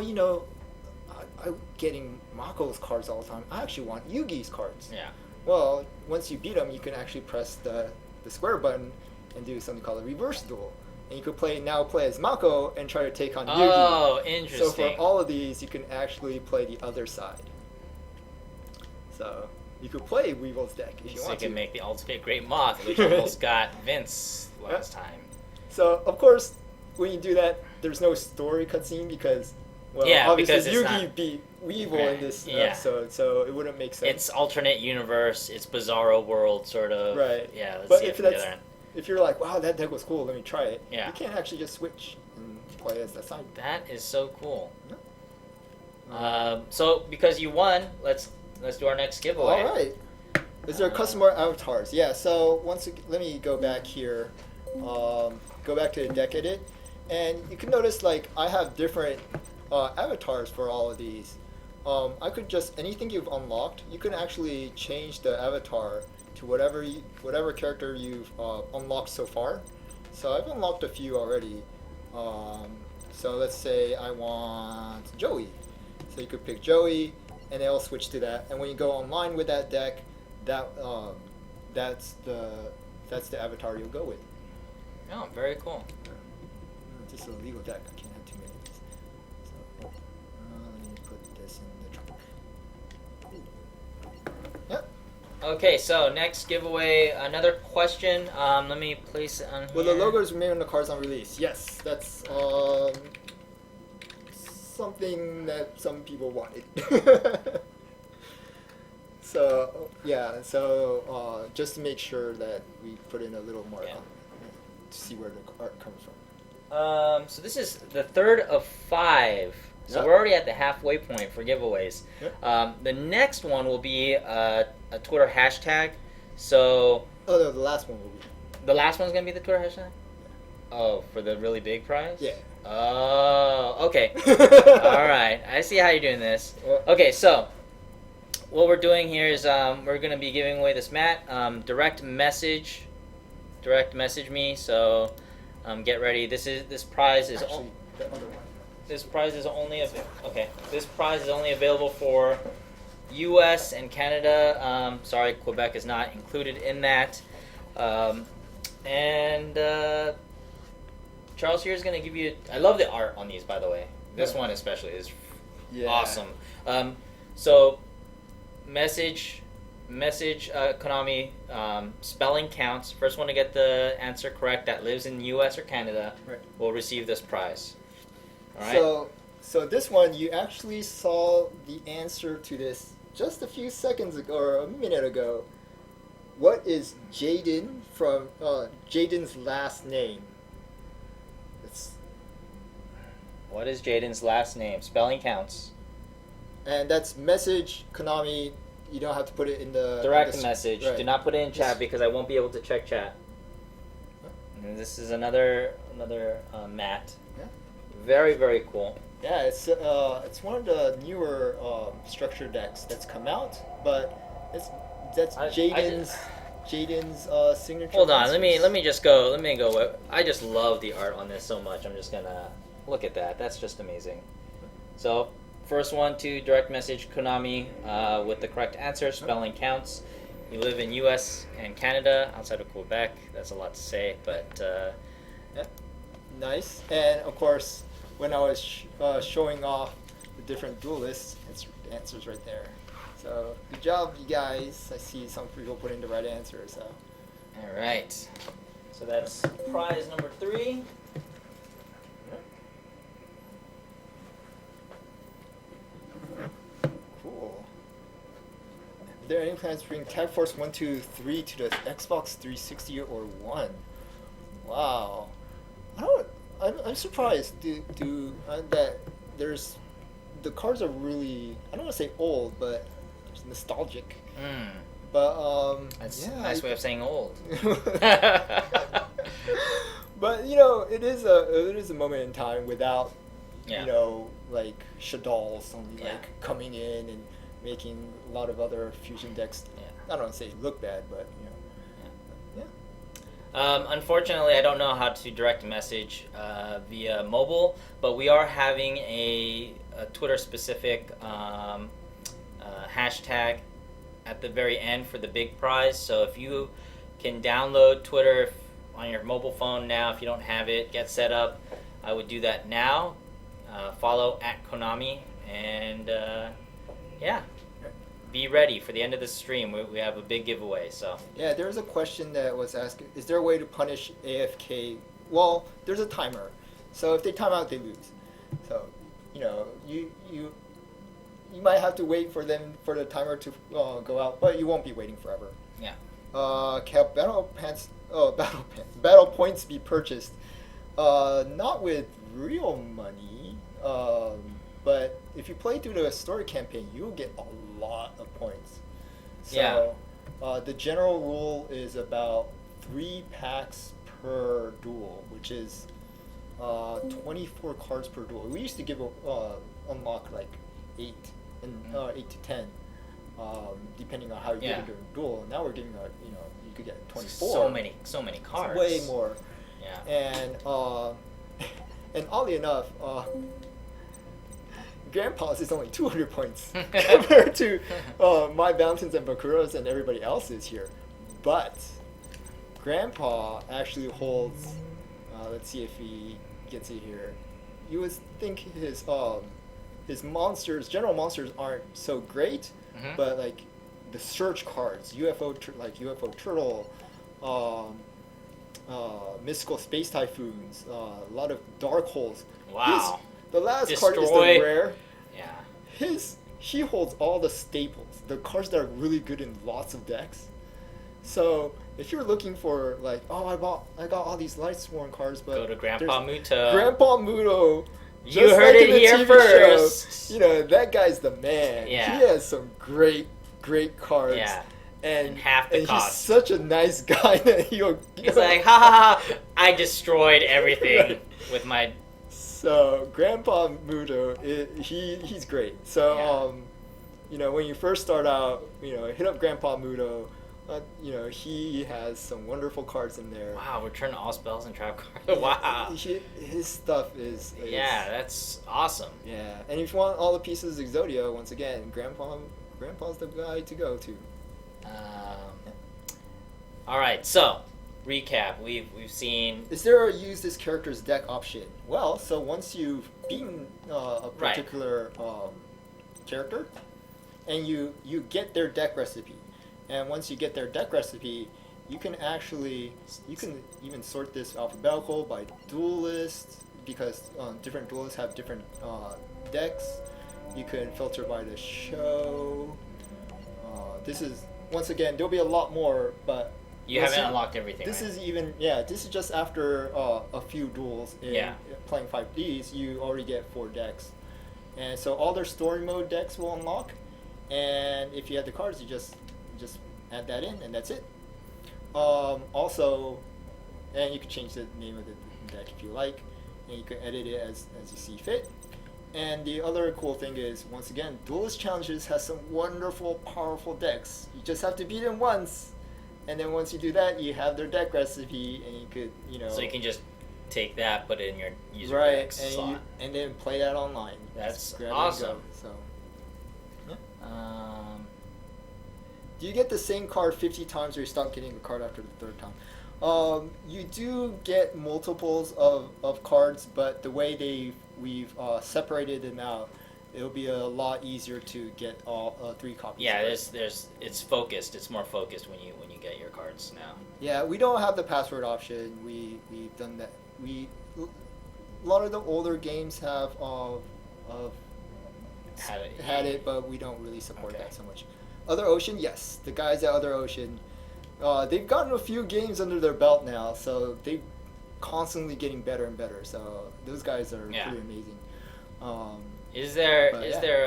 I'm getting Mako's cards all the time. I actually want Yugi's cards. Yeah. Well, once you beat him, you can actually press the square button and do something called a reverse duel. And you could play as Mako and try to take on Yugi. Oh, interesting. So for all of these, you can actually play the other side. So you could play Weevil's deck if you so want to. You can make the ultimate Great Moth, which almost got Vince last time. So, of course, when you do that, there's no story cutscene because, well, obviously Yugi beat Weevil in this episode, so it wouldn't make sense. It's alternate universe, it's Bizarro world, sort of. Right. Yeah, let's but see if you're like, wow, that deck was cool, let me try it, yeah. You can't actually just switch and play as that side. That is so cool. Yeah. So, because you won, let's do our next giveaway. All right. Is there customer avatars? Yeah, so let me go back here. Go back to the deck edit. And you can notice, like, I have different avatars for all of these. I could just, anything you've unlocked, you can actually change the avatar to whatever character you've unlocked so far. So I've unlocked a few already. So let's say I want Joey. So you could pick Joey, and it'll switch to that. And when you go online with that deck, that's the avatar you'll go with. Oh, very cool. This is a legal deck. I can't have too many of these. So, let me put this in the trunk. Yep. Okay, so next giveaway, another question. Let me place it on here. Will the logos remain on the cards on release? Yes, that's something that some people wanted. So just to make sure that we put in a little more to see where the art comes from. So this is the third of 5. So Yep. we're already at the halfway point for giveaways. Yep. The next one will be a Twitter hashtag. So Oh no, the last one will be. the last one's gonna be the Twitter hashtag. Oh, for the really big prize? Yeah. Oh, okay. All right. I see how you're doing this. Okay, so what we're doing here is we're gonna be giving away this mat. Direct message me. So get ready. This prize is Actually, the other one. This prize is only This prize is only available for U.S. and Canada. Sorry, Quebec is not included in that. Charles here is going to give you. I love the art on these, by the way. This one especially is awesome. So, message, Konami. Spelling counts. First one to get the answer correct that lives in U.S. or Canada will receive this prize. All right. So this one, you actually saw the answer to this just a few seconds ago or a minute ago. what is Jaden's last name? It's, What is Jaden's last name? Spelling counts. and that's message Konami. You don't have to put it in the Direct in the, message. Right. Do not put it in chat Just- because I won't be able to check chat. And this is another mat. Yeah. Very, very cool. Yeah, it's one of the newer structure decks that's come out, but that's Jaden's signature. Hold on, monsters. let me just go. Let me go. I just love the art on this so much. I'm just gonna look at that. That's just amazing. So, first one to direct message Konami with the correct answer. Spelling counts. You live in U.S. and Canada, outside of Quebec. That's a lot to say, but Yeah. Nice. And of course, when I was showing off the different duelists, it's the answers right there. So good job, you guys. I see some people putting the right answer. So all right. So that's prize number 3. cool. Are there any plans to bring Tag Force 1, 2, 3 to the Xbox 360 or One? Wow. I'm surprised that there's the cards are really, I don't want to say old, but it's nostalgic. But That's yeah, a nice way of saying old. But you know, it is a moment in time without Yeah. you know, like Shadal suddenly Yeah. like coming in and making a lot of other fusion decks. Yeah. I don't want to say look bad, but you know. Unfortunately, I don't know how to direct message via mobile, but we are having a Twitter-specific hashtag at the very end for the big prize. So if you can download Twitter on your mobile phone now, if you don't have it, get set up. I would do that now. Follow at Konami, and yeah. Be ready for the end of the stream. We have a big giveaway. So Yeah, there was a question that was asked: is there a way to punish AFK? Well, there's a timer, so if they time out, they lose. So, you know, you might have to wait for the timer to go out, but you won't be waiting forever. yeah. Can battle points be purchased? Not with real money, but if you play through the story campaign, you'll get a lot of points. So, Yeah. The general rule is about 3 packs per duel, which is 24 cards per duel. We used to give unlock like 8 and 8 to 10, depending on how you Yeah. get into a duel. Now we're getting you could get 24. So many cards. Way more. Yeah. And and oddly enough, Grandpa's is only 200 points compared to my Valentines and Bakuras and everybody else's here. But Grandpa actually holds. Let's see if he gets it here. You would think his general monsters aren't so great, Mhm. but like the search cards, UFO Turtle, mystical space typhoons, a lot of dark holes. Wow. The last card is the Destroy. rare. Yeah. He holds all the staples, the cards that are really good in lots of decks. So if you're looking for like, oh, I got all these Lightsworn cards, but Go to Grandpa there's- Muto. Grandpa Muto. You just heard like it in the here TV first. Show, you know that guy's the man. Yeah. He has some great cards. Yeah. And And half the he's cost. such a nice guy that he'll. He's like, ha ha ha! I destroyed everything Right. with my. So Grandpa Muto, he's great. So Yeah. you know, when you first start out, you know, hit up Grandpa Muto. You know, he has some wonderful cards in there. Wow, return all spells and trap cards. Wow. His stuff is Yeah, that's awesome. yeah. And if you want all the pieces of Exodia, once again, Grandpa's the guy to go to. All right, so recap. We've seen. Is there a use this character's deck option? Well, so once you've beaten a Right. particular character, and you get their deck recipe, and once you get their deck recipe, you can even sort this alphabetical by duelist, because different duelists have different decks. You can filter by the show. This is once again, there'll be a lot more, but You haven't unlocked everything. This right? is even this is just after a few duels in playing 5Ds. You already get 4 decks, and so all their story mode decks will unlock. And if you have the cards, you just add that in, and that's it. Also, and you can change the name of the deck if you like, and you can edit it as you see fit. And the other cool thing is, once again, Duelist Challenges has some wonderful, powerful decks. You just have to beat them once, and then once you do that, you have their deck recipe, and you could, So you can just take that, put it in your user right, deck slot. and then play that online. That's grab awesome. And go. So, do you get the same card 50 times, or you stop getting a card after the 3rd time? You do get multiples of cards, but the way we've separated them out, it'll be a lot easier to get all 3 copies. Yeah, it's focused. It's more focused when you get your cards now. Yeah, we don't have the password option. We've done that. A lot of the older games have had it, but we don't really support that so much. Other Ocean, yes, the guys at Other Ocean. They've gotten a few games under their belt now, so they're constantly getting better and better. So those guys are pretty amazing. Is there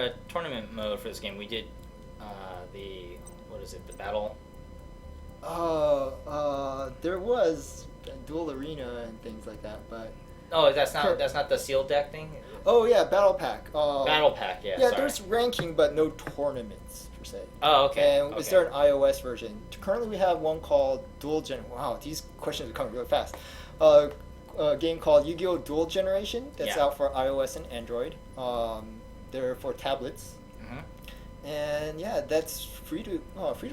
a tournament mode for this game? We did the battle? There was Duel Arena and things like that, but that's not the sealed deck thing. Oh yeah, Battle Pack. Battle Pack, yeah. Yeah, sorry. there's ranking, but no tournaments per se. Oh, okay. And is there an iOS version? Currently, we have one called Dual Gen. Wow, these questions are coming really fast. A game called Yu-Gi-Oh! Dual Generation that's out for iOS and Android. They're for tablets. Mm-hmm. And that's free to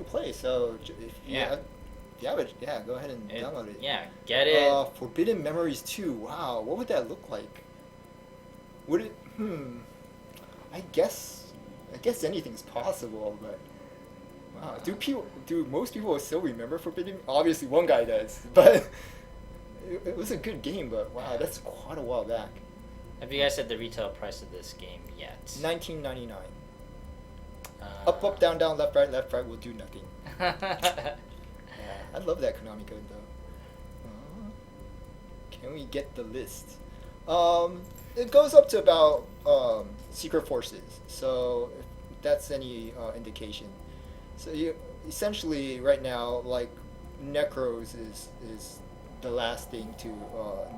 play. So if you have it, go ahead and download it. Yeah, get it. Forbidden Memories 2. Wow, what would that look like? Would it? I guess anything's possible, but wow. Do most people still remember Forbidden? Obviously, one guy does, but it was a good game. But wow, that's quite a while back. Have you guys said the retail price of this game yet? $19.99. Up, down, down, left, right will do nothing. I love that Konami code though. Can we get the list? It goes up to about Secret Forces, so if that's any indication. So you essentially right now, like, Necros is the last thing to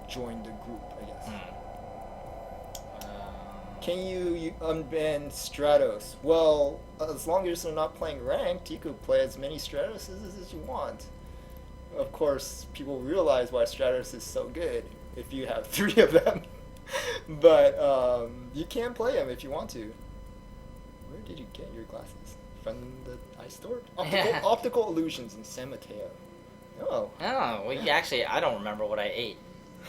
join the group, I guess. Can you unban Stratos? Well, as long as they're not playing ranked, you could play as many Stratoses as you want. Of course, people realize why Stratos is so good if you have 3 of them. But you can play them if you want to. Where did you get your glasses? From the iStore? Optical Illusions in San Mateo. Oh. Oh, well, actually, I don't remember what I ate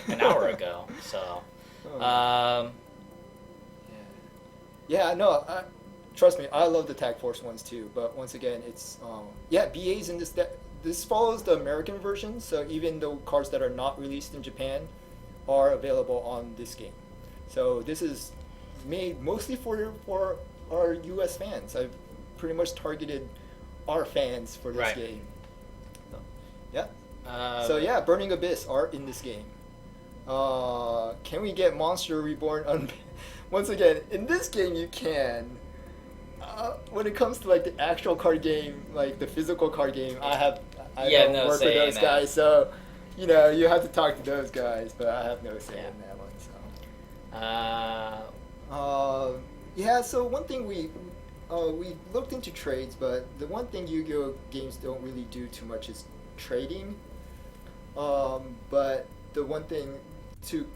an hour ago. So, trust me, I love the Tag Force ones too. But once again, it's BA's in this. This follows the American version, so even the cards that are not released in Japan are available on this game. So this is made mostly for our U.S. fans. I've pretty much targeted our fans for this game. So, Burning Abyss are in this game. Can we get Monster Reborn Once again, in this game you can. When it comes to like the actual card game, like the physical card game, I don't work with those guys, so you have to talk to those guys, but I have no say in that one. So so one thing we looked into trades, but the one thing Yu-Gi-Oh games don't really do too much is trading. But the one thing to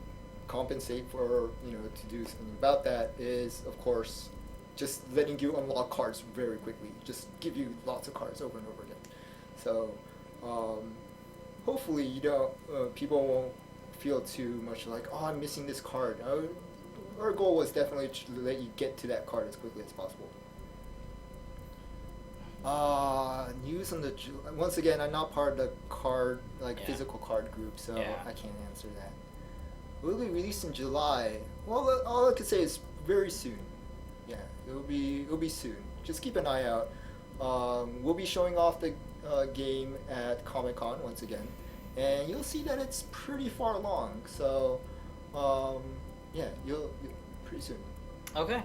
compensate for, to do something about that is, of course, just letting you unlock cards very quickly. Just give you lots of cards over and over again. So, hopefully people won't feel too much like, oh, I'm missing this card. Our goal was definitely to let you get to that card as quickly as possible. News on the once again, I'm not part of the card physical card group, so I can't answer that. Will it be released in July? Well, all I could say is very soon. Yeah, it'll be soon. Just keep an eye out. We'll be showing off the game at Comic-Con once again, and you'll see that it's pretty far along. So, yeah, you'll pretty soon. Okay.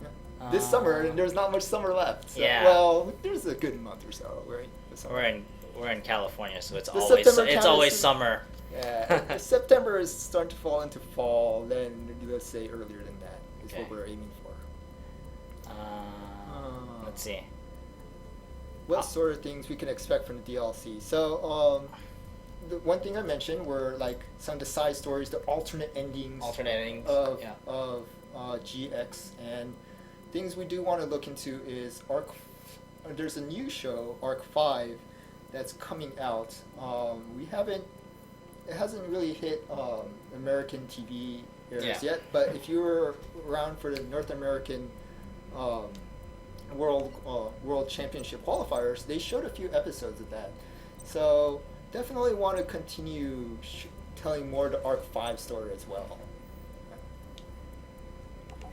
Yeah. This summer, and there's not much summer left. So, Yeah. Well, there's a good month or so, right? The summer. We're in California, so it's The always September always is- summer. Yeah, if September is starting to fall into fall, then let's say earlier than that is Okay. what we're aiming for. Let's see. What sort of things we can expect from the DLC? So, the one thing I mentioned were like some of the side stories, the alternate endings Alternating. of Yeah. GX, and things we do want to look into is Arc. There's a new show, Arc 5, that's coming out. It hasn't really hit American TV airs yet, but if you were around for the North American World Championship qualifiers, they showed a few episodes of that. So definitely want to continue telling more of the Arc 5 story as well.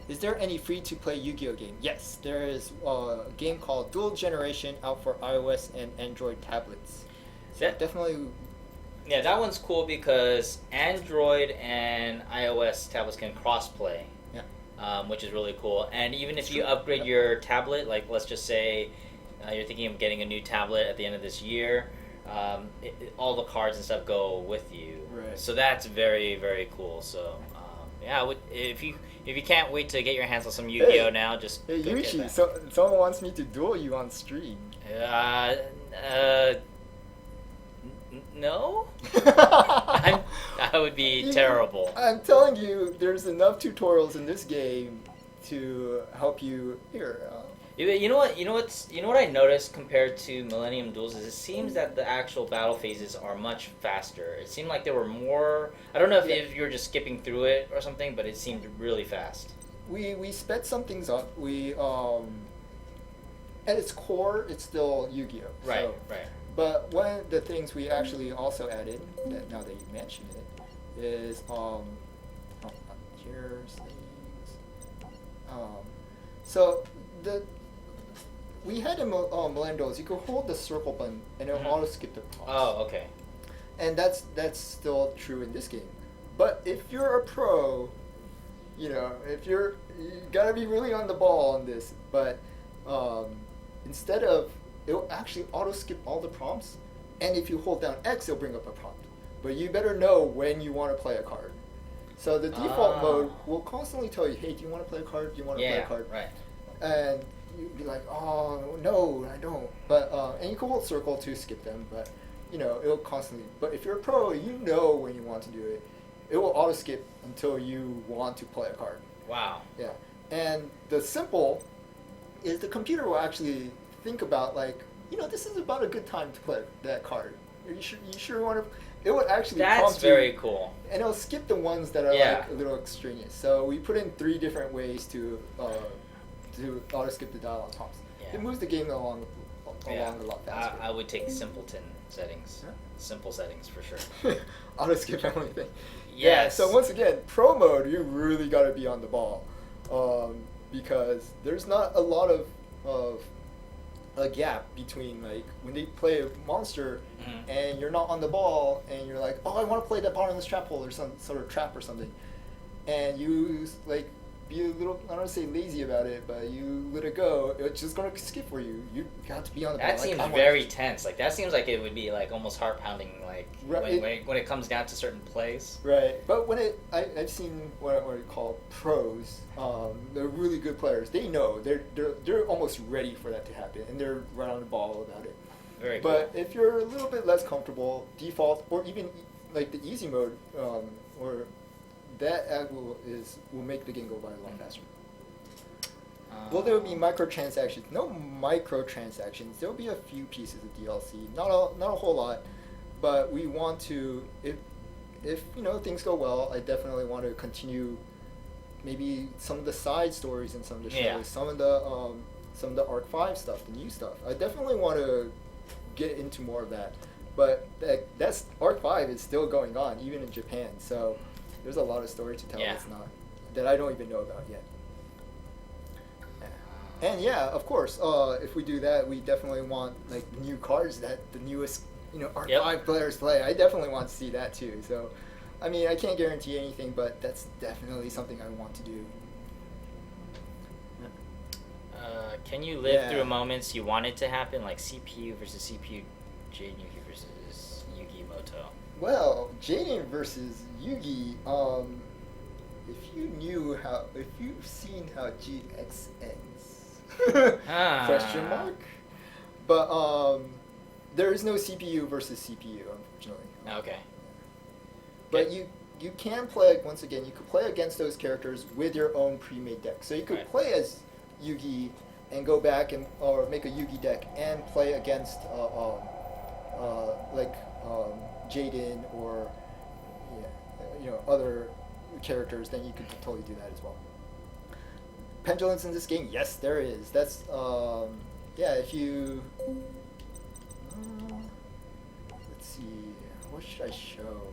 Is there any free-to-play Yu-Gi-Oh game? Yes, there is a game called Dual Generation out for iOS and Android tablets. So definitely. Yeah, that one's cool because Android and iOS tablets can cross-play. Which is really cool. And even if you upgrade your tablet, like let's just say you're thinking of getting a new tablet at the end of this year, all the cards and stuff go with you. Right. So that's very, very cool. So yeah, if you can't wait to get your hands on some Yu-Gi-Oh now, just Hey go get Yuichi, that. so someone wants me to duel you on stream. No? I would be terrible. I'm telling you, there's enough tutorials in this game to help you here. You know what I noticed compared to Millennium Duels is it seems that the actual battle phases are much faster. It seemed like there were more. I don't know if you were just skipping through it or something, but it seemed really fast. We sped some things up. We at its core, it's still Yu-Gi-Oh. Right, So, right. but one of the things we actually also added, that now that you mention it, is here's things. So we had in Millennium Duels, you could hold the circle button and it'll auto skip the prompts. Oh, okay. And that's still true in this game. But if you're a pro, you gotta be really on the ball on this. But instead of, it'll actually auto skip all the prompts, and if you hold down X, it'll bring up a prompt. But you better know when you want to play a card. So the default mode will constantly tell you, hey, do you want to play a card? Do you want to play a card? Right. And you'd be like, oh no, I don't. But and you can hold circle to skip them, but it'll constantly. But if you're a pro, you know when you want to do it. It will auto skip until you want to play a card. Wow. Yeah, and the simple is the computer will actually think about this is about a good time to play that card. You sure you want to? It would actually. That's prompt very you, cool. And it'll skip the ones that are like a little extraneous. So we put in 3 different ways to auto skip the dialogue prompts. Yeah. It moves the game along a lot faster. I would take simpleton settings. Simple settings for sure. Auto skip everything. Yes. Yeah, so once again, pro mode, you really got to be on the ball, because there's not a lot of a gap between when they play a monster and you're not on the ball and you're like, oh, I want to play that bottomless trap hole or some sort of trap or something, and you be a little, I don't want to say lazy about it, but you let it go, it's just going to skip for you. You got to be on the ball. That seems very tense. That seems like it would be almost heart pounding. When it comes down to certain plays. Right, but when I've seen what you call pros. They're really good players. They know they're almost ready for that to happen, and they're right on the ball about it. Very cool. But if you're a little bit less comfortable, default or even the easy mode, or that will make the game go by a lot faster. Will there be microtransactions? No microtransactions. There'll be a few pieces of DLC, not a whole lot, but we want to, if things go well, I definitely want to continue maybe some of the side stories in some of the shows, some of the Arc 5 stuff, the new stuff. I definitely want to get into more of that, but that's Arc 5 is still going on even in Japan, so there's a lot of story to tell that I don't even know about yet. And yeah, of course, if we do that, we definitely want like new cards that the newest, Arc 5 players play. I definitely want to see that too. So, I mean, I can't guarantee anything, but that's definitely something I want to do. Can you live through moments you wanted to happen, like CPU versus CPU, Jaden Yugi versus Yugi Moto? Well, Jaden versus Yugi, if you've seen how GX ends, question mark. But there is no CPU versus CPU, unfortunately. Okay. But you can play, once again, you could play against those characters with your own pre-made deck. So you could play as Yugi and go back or make a Yugi deck and play against Jaden or other characters. Then you could totally do that as well. Pendulums in this game, yes, there is. That's if you let's see, what should I show?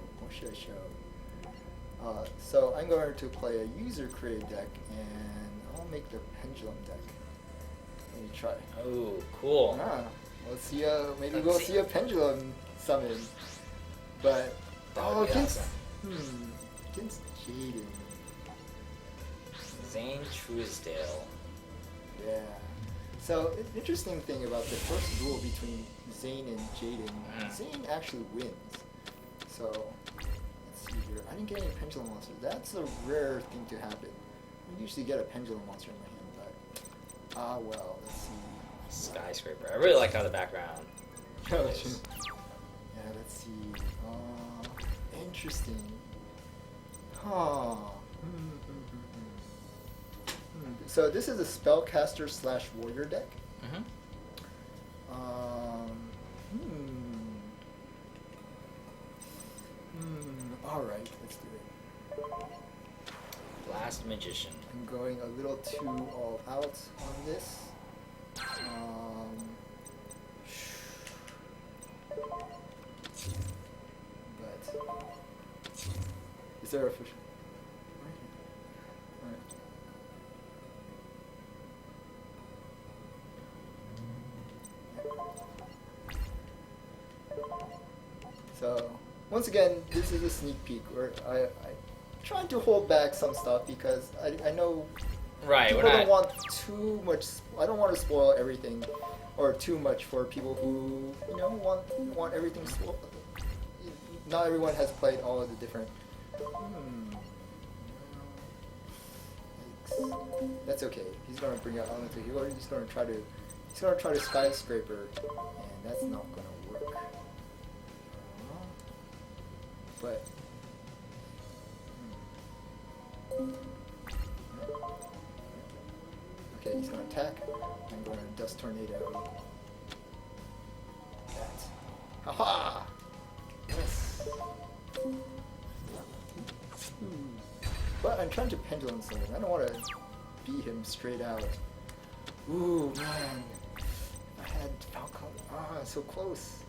So I'm going to play a user-created deck, and I'll make the pendulum deck. Let me try. Oh, cool. Let's see. Maybe we'll see a pendulum summon. But against Jaden. Zane Truesdale. Yeah. So interesting thing about the first duel between Zane and Jaden, Zane actually wins. So let's see here. I didn't get any pendulum monsters. That's a rare thing to happen. I usually get a pendulum monster in my hand, but well, let's see. Skyscraper. I really like how the background. Yeah, let's see. Interesting. So this is a spellcaster / warrior deck. All right, let's do it. Blast Magician. I'm going a little too all out on this. But is there a fish? So once again, this is a sneak peek where I trying to hold back some stuff because I know people don't want too much. I don't want to spoil everything or too much for people who want everything spoiled. Not everyone has played all of the different. That's okay. He's gonna bring out Elemental Healer. He's gonna try to skyscraper, and that's not gonna work. But okay, he's gonna attack. I'm gonna Dust Tornado. That. Haha! Yes. But I'm trying to pendulum something. I don't want to beat him straight out. Ooh, man. I had Falcon. So close.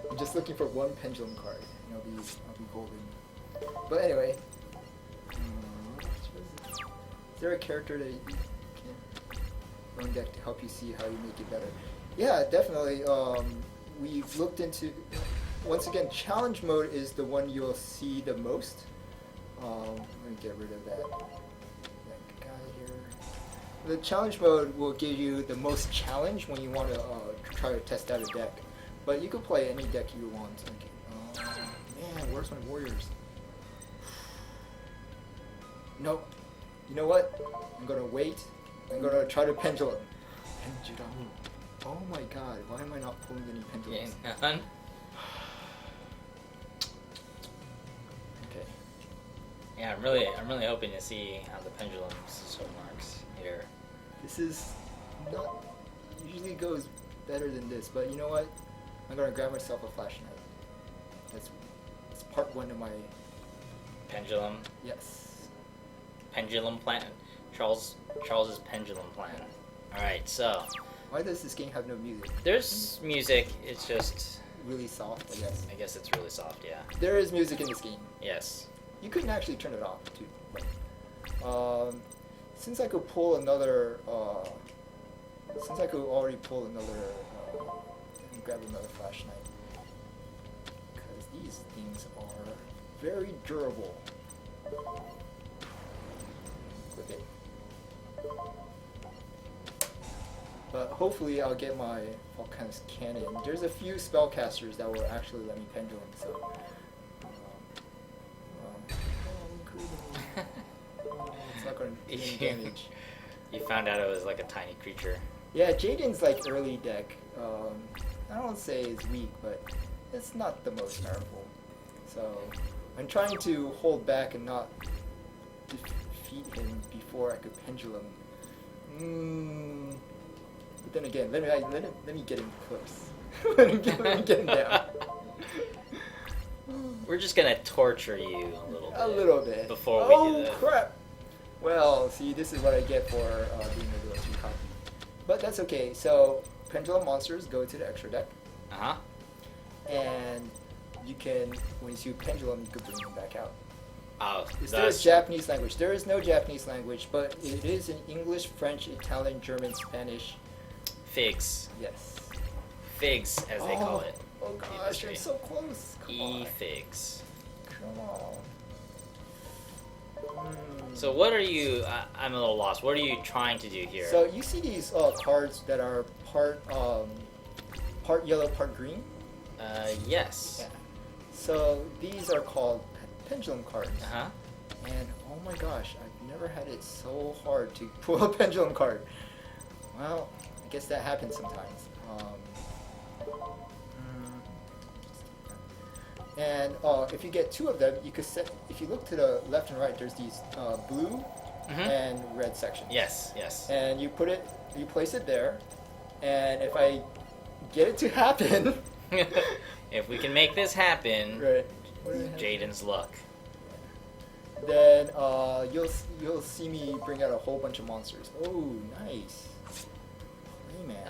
I'm just looking for one pendulum card, and I'll be golden. But anyway, is there a character that you can run deck to help you see how you make it better? Yeah, definitely. We've looked into. Once again, challenge mode is the one you'll see the most. Let me get rid of that guy here. The challenge mode will give you the most challenge when you want to try to test out a deck. But you can play any deck you want. Man, where's my warriors? Nope. You know what? I'm gonna wait. I'm gonna try to pendulum. Pendulum. Oh my god, why am I not pulling any pendulums? None? Okay. Yeah, I'm really hoping to see how the pendulums show marks here. This is not usually goes better than this, but you know what? I'm gonna grab myself a flashlight. That's part one of my pendulum. Yes. Pendulum plan. Charles's pendulum plan. All right, so. Why does this game have no music? There's music. It's just really soft, I guess. I guess it's really soft. Yeah. There is music in this game. Yes. You couldn't actually turn it off too. Since I could pull another, since I could already pull another, let me grab another flashlight. Because these things are very durable. Equip it. But hopefully I'll get my Volcanus Cannon. There's a few spellcasters that will actually let me pendulum, so... it's not going to do any damage. You found out it was like a tiny creature. Yeah, Jaden's like early deck. I don't say it's weak, but it's not the most powerful. So I'm trying to hold back and not defeat him before I could pendulum. But then again, let me get him close. let me get him down. We're just gonna torture you a little bit before we do Oh crap! Well, see, this is what I get for being a little too cocky. But that's okay. So pendulum monsters go to the extra deck. And you can, once you pendulum, you can bring them back out. Oh, is there a Japanese language? There is no Japanese language, but it is in English, French, Italian, German, Spanish. Figs. Yes. Figs, as they call it. Oh gosh, I'm so close. E-figs. Come on. So what are you? I'm a little lost. What are you trying to do here? So you see these cards that are part yellow, part green. Yes. Yeah. So these are called pendulum cards. And oh my gosh, I've never had it so hard to pull a pendulum card. Well, I guess that happens sometimes. And if you get two of them, you could set. If you look to the left and right, there's these blue and red sections. Yes, yes. And you place it there, and if I get it to happen, if we can make this happen, right, Jaden's luck. Then you'll see me bring out a whole bunch of monsters. Oh, nice. Hey, man.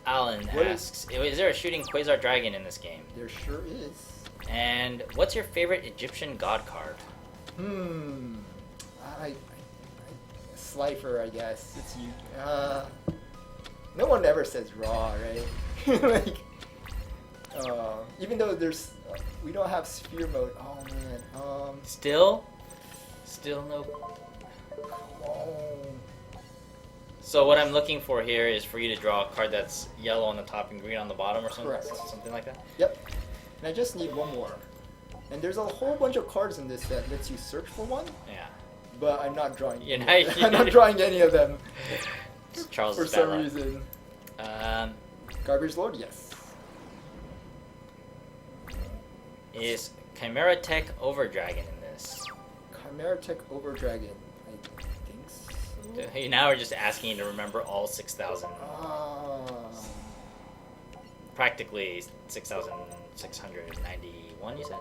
Alan asks, is there a shooting Quasar Dragon in this game? There sure is. And what's your favorite Egyptian god card? Slifer, I guess. It's you. No one ever says Raw, right? Like, even though we don't have sphere mode. Oh man. Still no. Oh. So what I'm looking for here is for you to draw a card that's yellow on the top and green on the bottom, or something. Correct. Something like that. Yep. And I just need one more. And there's a whole bunch of cards in this that lets you search for one. Yeah. But I'm not drawing. I'm not drawing any of them. Charles for some reason. Garbage Lord, yes. Is Chimera Tech Overdragon in this? Chimera Tech Overdragon, I think so. Now we're just asking you to remember all 6,000. Practically 6,691, you said?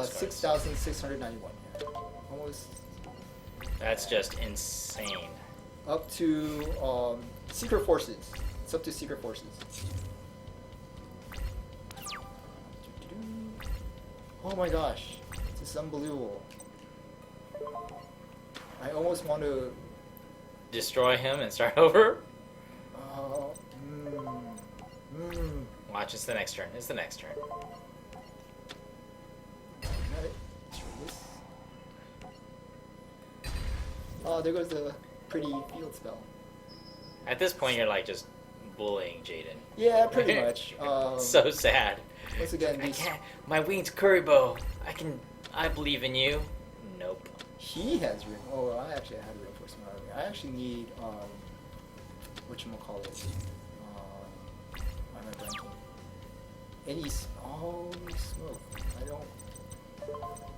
6,691. Yeah. Almost. That's just insane. Up to Secret Forces. It's up to Secret Forces. Oh my gosh, this is unbelievable. I almost want to destroy him and start over. Watch, it's the next turn. It's the next turn. Oh, there goes the pretty field spell. At this point, you're like just bullying Jaden. Yeah, pretty much. So sad. Once again, I can't. My winged Kuriboh. I believe in you. Nope. He has. Oh, I actually had reinforcement army. I actually need whatchamacallit. Why am I blanking? Holy smoke! I don't.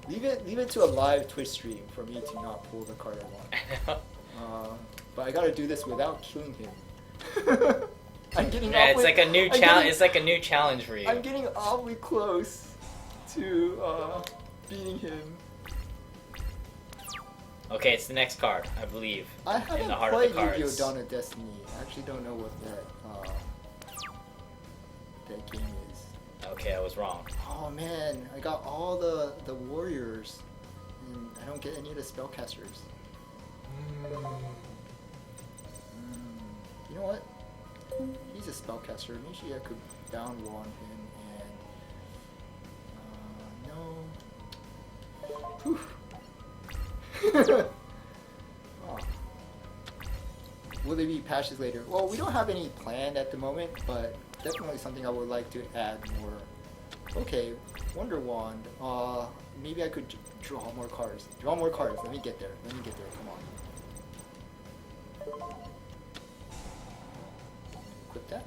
Leave it to a live Twitch stream for me to not pull the card I want. But I gotta do this without killing him. I'm getting. Yeah, it's like a new challenge. It's like a new challenge for you. I'm getting awfully close to beating him. Okay, it's the next card, I believe. I haven't in the heart played of the cards. Yu-Gi-Oh! Dawn of Destiny. I actually don't know what that game is. Okay, I was wrong. Oh Oh man, I got all the warriors, and I don't get any of the spellcasters. You know what? He's a spellcaster. Maybe I could down wand him and no. Whew. Oh. Will there be patches later? Well, we don't have any planned at the moment, but definitely something I would like to add more. Okay, Wonder Wand. Maybe I could draw more cards. Draw more cards. Let me get there. Come on. Equip that,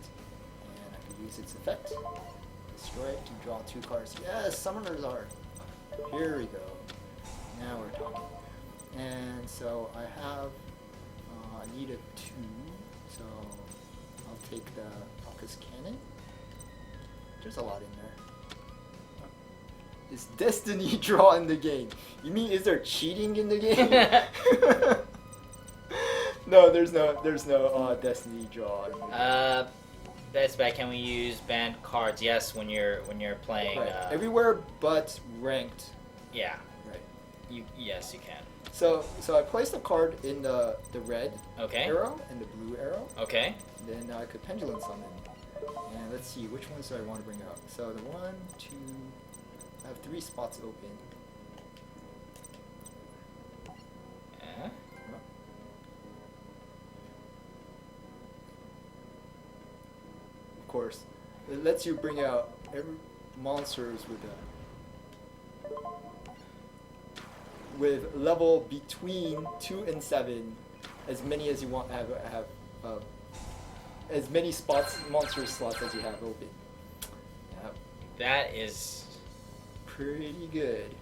and I could use its effect. Destroy it to draw 2 cards. Yes, Summoner's Art. Here we go. Now we're talking. And so I have, I need a 2, so I'll take the Focus Cannon. There's a lot in there. Is Destiny draw in the game? You mean is there cheating in the game? No, there's no Destiny draw. Best bet. Can we use banned cards? Yes, when you're playing. Right. Everywhere but ranked. Yeah. Right. Yes, you can. So I placed a card in the red arrow and the blue arrow. Okay. Then I could pendulum summon. And let's see, which ones do I want to bring up? So the 1, 2, I have 3 spots open. Of course, it lets you bring out every monsters with level between 2 and 7, as many as you want have as many monster slots as you have open. Yep. That is pretty good.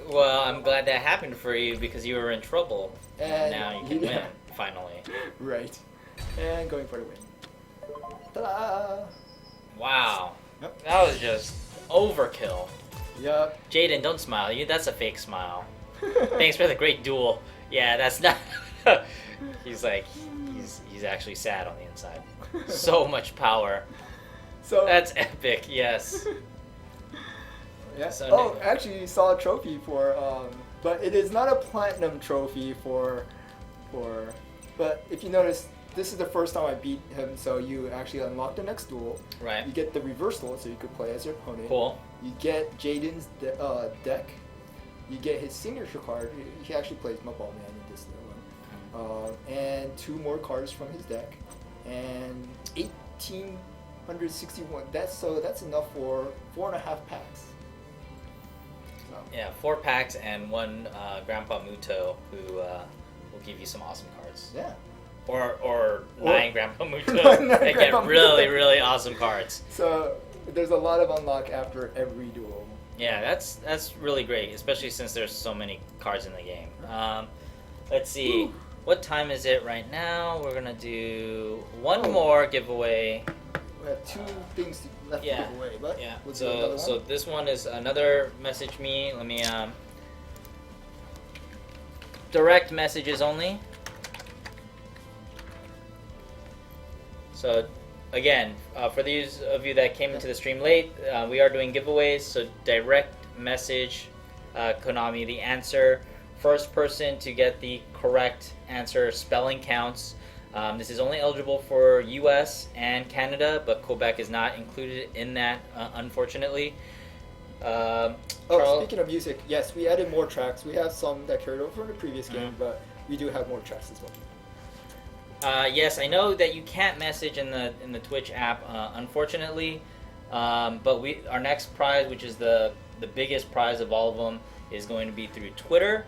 Well, I'm glad that happened for you because you were in trouble. And now you can win, finally. Right. And going for the win. Ta-da! Wow. Yep. That was just overkill. Yep. Jaden, don't smile. That's a fake smile. Thanks for the great duel. Yeah, that's not... He's actually sad on the inside. So much power. So that's epic, yes. Yeah. So actually, you saw a trophy for, but it is not a platinum trophy for. But if you notice, this is the first time I beat him, so you actually unlock the next duel. Right. You get the reversal, so you could play as your opponent. Cool. You get Jaden's deck. You get his signature card. He actually plays Mudball Man in this one. And 2 more cards from his deck, and 1,861. That's enough for 4.5 packs. So. Yeah, 4 packs and 1 Grandpa Muto who will give you some awesome cards. Yeah. Or 9 Grandpa Mutos that get really, really awesome cards. So there's a lot of unlock after every duel. Yeah, that's really great, especially since there's so many cards in the game. Let's see. Ooh. What time is it right now? We're gonna do one more giveaway. We have 2 things left to give away, but yeah. We'll do another one. So this one is another message me. Let me direct messages only. So again, for those of you that came into the stream late, we are doing giveaways. So direct message Konami the answer. First person to get the correct answer, spelling counts. This is only eligible for US and Canada, but Quebec is not included in that, unfortunately. Speaking of music, yes, we added more tracks. We have some that carried over from the previous game, but we do have more tracks as well. Yes, I know that you can't message in the Twitch app, unfortunately. But our next prize, which is the biggest prize of all of them, is going to be through Twitter.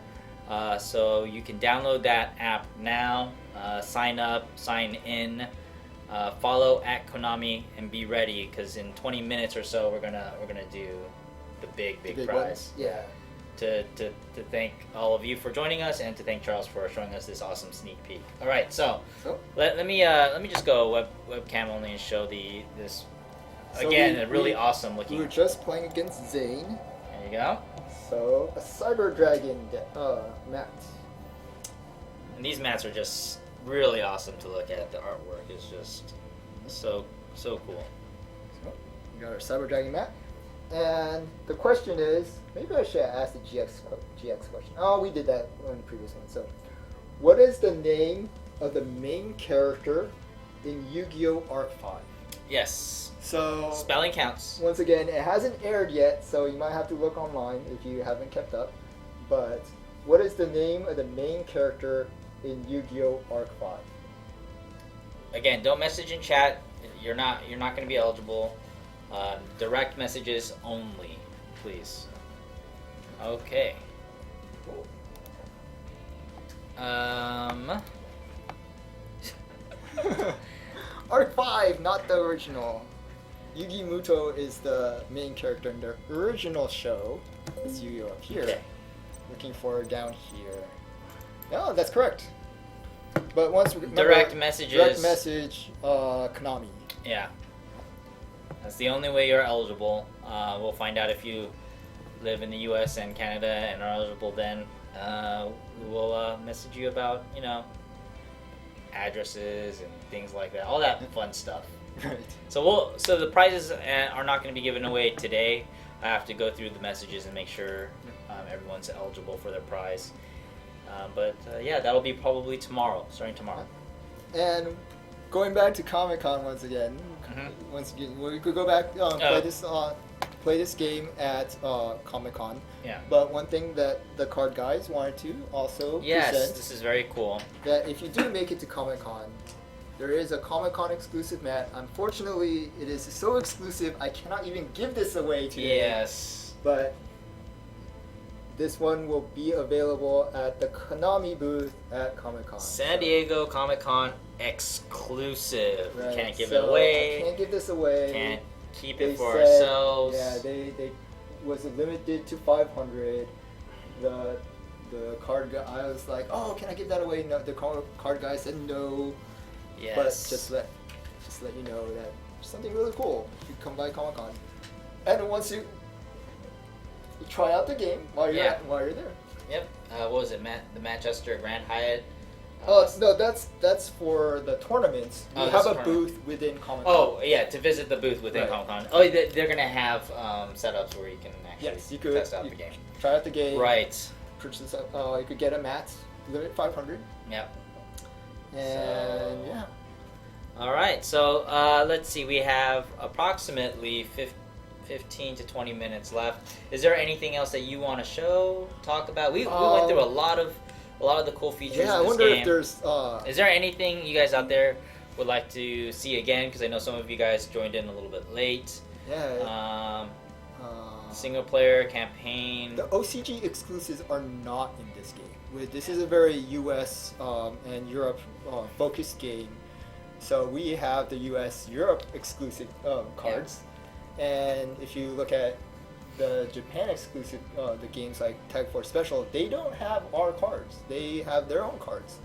So you can download that app now, sign up, sign in, follow at Konami, and be ready because in 20 minutes or so we're gonna do the big prize. One? Yeah. To thank all of you for joining us and to thank Charles for showing us this awesome sneak peek. All right, so let me just go webcam only and show this again a really awesome looking. We were just playing against Zane. There you go. So a Cyber Dragon mat. And these mats are just really awesome to look at. The artwork is just so cool. We got our Cyber Dragon mat. And the question is, maybe I should ask the GX question. Oh, we did that on the previous one. So, what is the name of the main character in Yu-Gi-Oh! Arc 5? Yes. So spelling counts. Once again, it hasn't aired yet, so you might have to look online if you haven't kept up. But what is the name of the main character in Yu-Gi-Oh! Arc 5? Again, don't message in chat. You're not going to be eligible. Direct messages only, please. Okay. Arc 5, not the original. Yugi Muto is the main character in the original show. It's Yu-Gi-Oh! Up here. Okay. Looking for down here. No, that's correct. But once we direct messages. Direct message, Konami. Yeah. That's the only way you're eligible. We'll find out if you live in the U.S. and Canada and are eligible. Then we'll message you about addresses and things like that. All that fun stuff. Right. So the prizes are not going to be given away today. I have to go through the messages and make sure everyone's eligible for their prize. But yeah, that'll be probably tomorrow, starting tomorrow. And going back to Comic-Con once again, we could go back play this game at Comic-Con. Yeah. But one thing that the card guys wanted to also present, this is very cool. That if you do make it to Comic-Con, there is a Comic-Con exclusive mat. Unfortunately, it is so exclusive I cannot even give this away today. Yes. But this one will be available at the Konami booth at Comic-Con. San Diego Comic-Con exclusive. Right. Can't give it away. I can't give this away. Can't keep it for ourselves. Yeah, they was limited to 500. The card guy, I was like, oh, can I give that away? No, the card guy said no. Yes. But just let you know that something really cool. You come by Comic-Con, and once you try out the game while you're there. Yep. What was it, the Manchester Grand Hyatt? No, that's for the tournaments. We have a booth within Comic-Con. Oh, yeah, to visit the booth within Comic-Con. Oh, they're going to have setups where you can actually test out the game. Try out the game. Right. Purchase. You could get a mat, limit 500. Yep. And yeah. All right, so let's see. We have approximately 15 to 20 minutes left. Is there anything else that you want to talk about? We went through a lot of the cool features. Yeah, I wonder if there's. Is there anything you guys out there would like to see again? Because I know some of you guys joined in a little bit late. Yeah. Single player campaign. The OCG exclusives are not in this game. This is a very US and Europe focused game. So we have the US Europe exclusive cards. Yeah. And if you look at the Japan exclusive, the games like Tag Force Special, they don't have our cards. They have their own cards.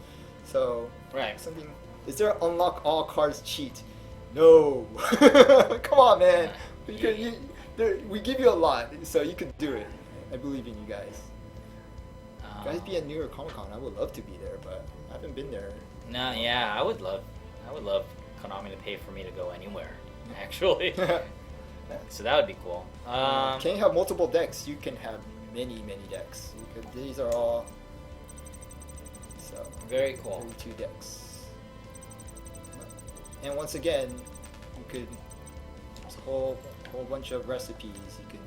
So something. Is there unlock all cards cheat? No. Come on, man. We give you a lot, so you can do it. I believe in you guys. You guys be at New York Comic Con. I would love to be there, but I haven't been there. No, yeah, I would love Konami to pay for me to go anywhere. Actually. So that would be cool. Can you have multiple decks? You can have many decks. These are all very cool. 32 decks. And once again, you could there's a whole bunch of recipes you can.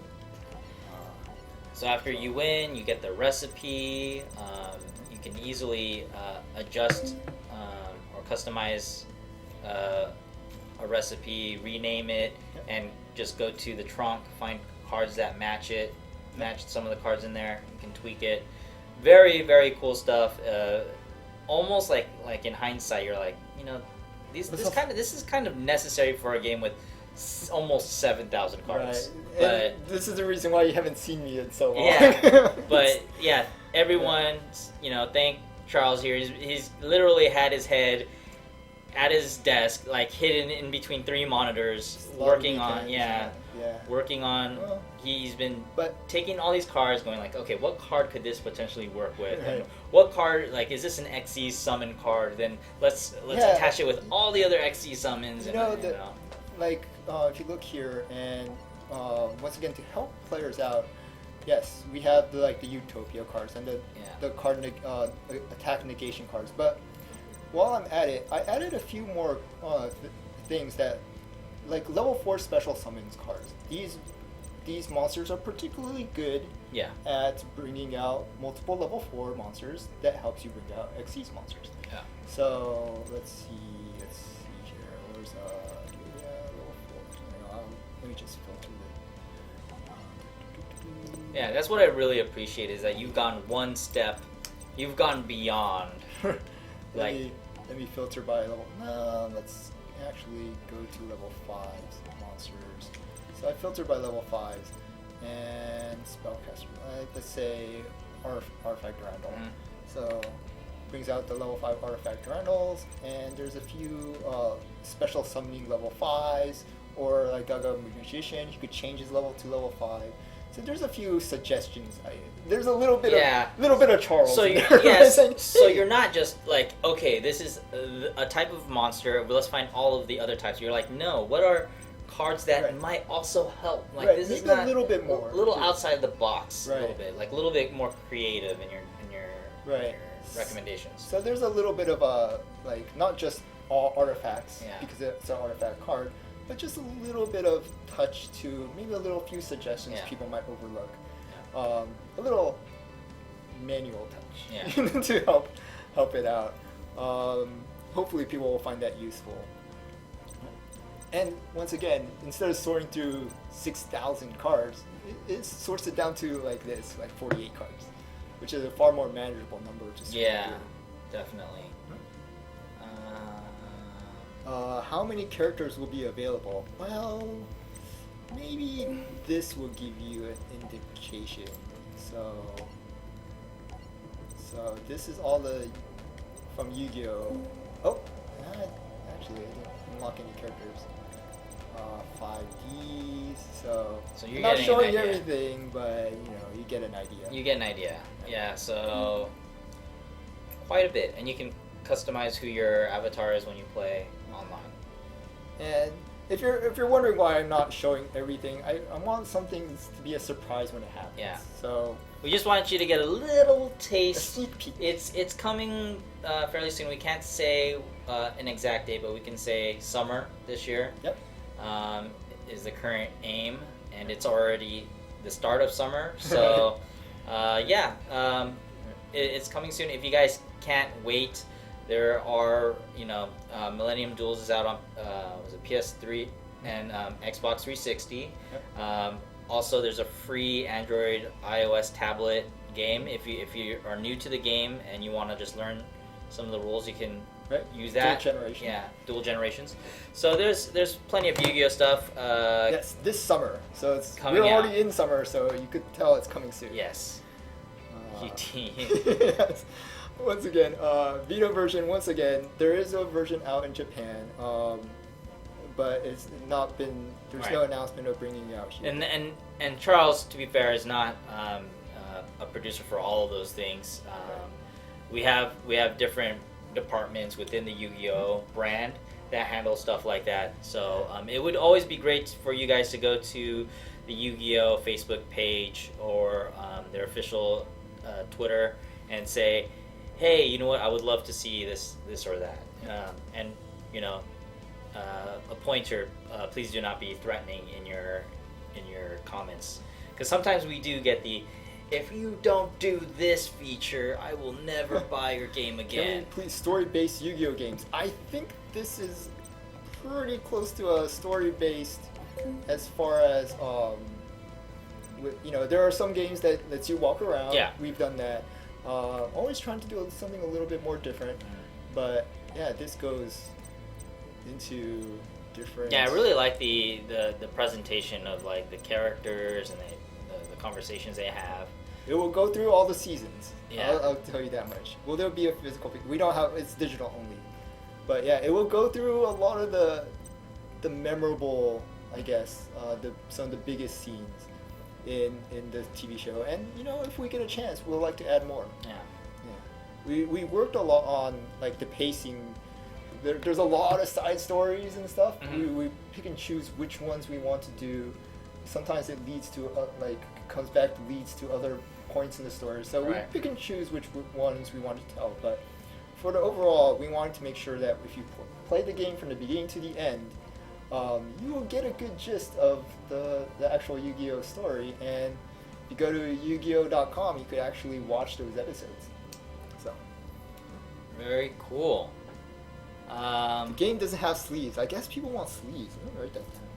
So after you win, you get the recipe. You can easily adjust or customize a recipe, rename it, and just go to the trunk, find cards that match some of the cards in there. You can tweak it. Very, very cool stuff. Almost like in hindsight, you're like, this is kind of necessary for a game with almost 7,000 cards. Right. But this is the reason why you haven't seen me in so long. Yeah. But yeah, everyone, thank Charles here. He's literally had his head at his desk, like hidden in between 3 monitors, working on. He's been taking all these cards, going like, okay, what card could this potentially work with? Right. And what card, like, is this an XE summon card? Then let's attach it with all the other XE summons. like if you look here, and once again to help players out, yes, we have the Utopia cards and the card attack negation cards. But while I'm at it, I added a few more things that, like level 4 special summons cards. These monsters are particularly good at bringing out multiple level 4 monsters. That helps you bring out Xyz monsters. Yeah. So let's see here. Where's level 4? Let me just filter it. Yeah, that's what I really appreciate is that you've gone one step, you've gone beyond. Let me filter by level. No, let's actually go to level 5's monsters. So I filtered by level 5s and spellcaster. Let's say Artifact Durandal. So brings out the level 5 Artifact Durandals, and there's a few special summoning level 5s, or like Gaga Magician. You could change his level to level 5. So there's a few suggestions. There's a little bit of Charles. So so you're not just like, okay, this is a type of monster, but let's find all of the other types. You're like, no, what are cards that might also help? Like this is not a little bit more, a little outside the box, a little bit, like a little bit more creative in your recommendations. So there's a little bit of not just all artifacts because it's an artifact card, but just a little bit of touch to maybe a few suggestions people might overlook. A little manual touch to help it out. Hopefully people will find that useful. And once again, instead of sorting through 6,000 cards, it sorts it down to like this, like 48 cards, which is a far more manageable number to sort through. Definitely. How many characters will be available? Well, maybe this will give you an indication. So this is all from Yu-Gi-Oh! Oh, actually, I didn't unlock any characters. 5Ds. So you're not showing everything, but you get an idea. You get an idea. Yeah. So quite a bit, and you can customize who your avatar is when you play online. And if you're wondering why I'm not showing everything, I want something to be a surprise when it happens. Yeah. So we just want you to get a little taste. A sneak peek. It's coming fairly soon. We can't say an exact date, but we can say summer this year. Yep. Is the current aim, and it's already the start of summer. So it's coming soon. If you guys can't wait, there are Millennium Duels is out on was it PS3 and Xbox 360. Yep. Also, there's a free Android iOS tablet game. If you are new to the game and you want to just learn some of the rules, you can use that. Dual generation. Yeah, dual generations. So there's plenty of Yu-Gi-Oh stuff. Yes, this summer. So we're already in summer, so you could tell it's coming soon. Yes. Yes. Once again, Vita version. Once again, there is a version out in Japan, but it's not been. There's no announcement of bringing it out here. And Charles, to be fair, is not a producer for all of those things. We have different departments within the Yu-Gi-Oh brand that handle stuff like that. So it would always be great for you guys to go to the Yu-Gi-Oh Facebook page or their official Twitter and say, hey, you know what? I would love to see this or that. And a pointer. Please do not be threatening in your comments, because sometimes we do get the, if you don't do this feature, I will never buy your game again. Please, story-based Yu-Gi-Oh games. I think this is pretty close to a story-based, as far as there are some games that lets you walk around. Yeah. We've done that. Always trying to do something a little bit more different, but yeah, this goes into different. Yeah, I really like the presentation of like the characters and the conversations they have. It will go through all the seasons. Yeah. I'll tell you that much. Will there be a physical? We don't have. It's digital only. But yeah, it will go through a lot of the memorable, I guess, some of the biggest scenes in the TV show. And if we get a chance, we'll like to add more. Yeah. We worked a lot on like the pacing there's a lot of side stories and stuff. Mm-hmm. We pick and choose which ones we want to do. Sometimes it leads to comes back leads to other points in the story. So we pick and choose which ones we want to tell. But for the overall, we wanted to make sure that if you play the game from the beginning to the end, you will get a good gist of the actual Yu-Gi-Oh story. And if you go to Yu-Gi-Oh.com, you could actually watch those episodes. So very cool. The game doesn't have sleeves. I guess people want sleeves. I'm gonna write that down.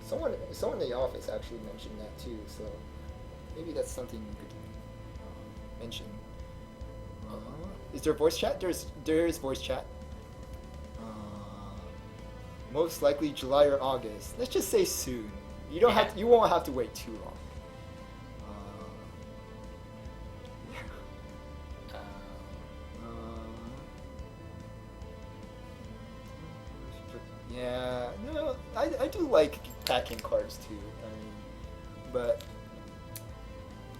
Someone in the office actually mentioned that too. So maybe that's something you could mention. Is there voice chat? There is voice chat. Most likely July or August. Let's just say soon. You don't have. You won't have to wait too long. Yeah, no, I do like packing cards too. I mean,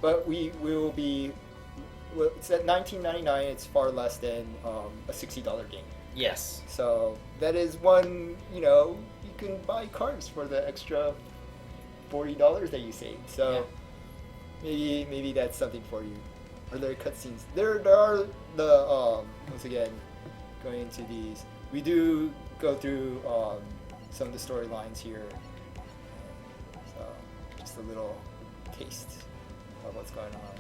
but we will be. Well, it's at $19.99. It's far less than a $60 game. Yes. So that is one. You can buy cards for the extra $40 that you save. So maybe that's something for you. Are there cutscenes? There are the once again going into these. We do go through some of the storylines here. So just a little taste of what's going on.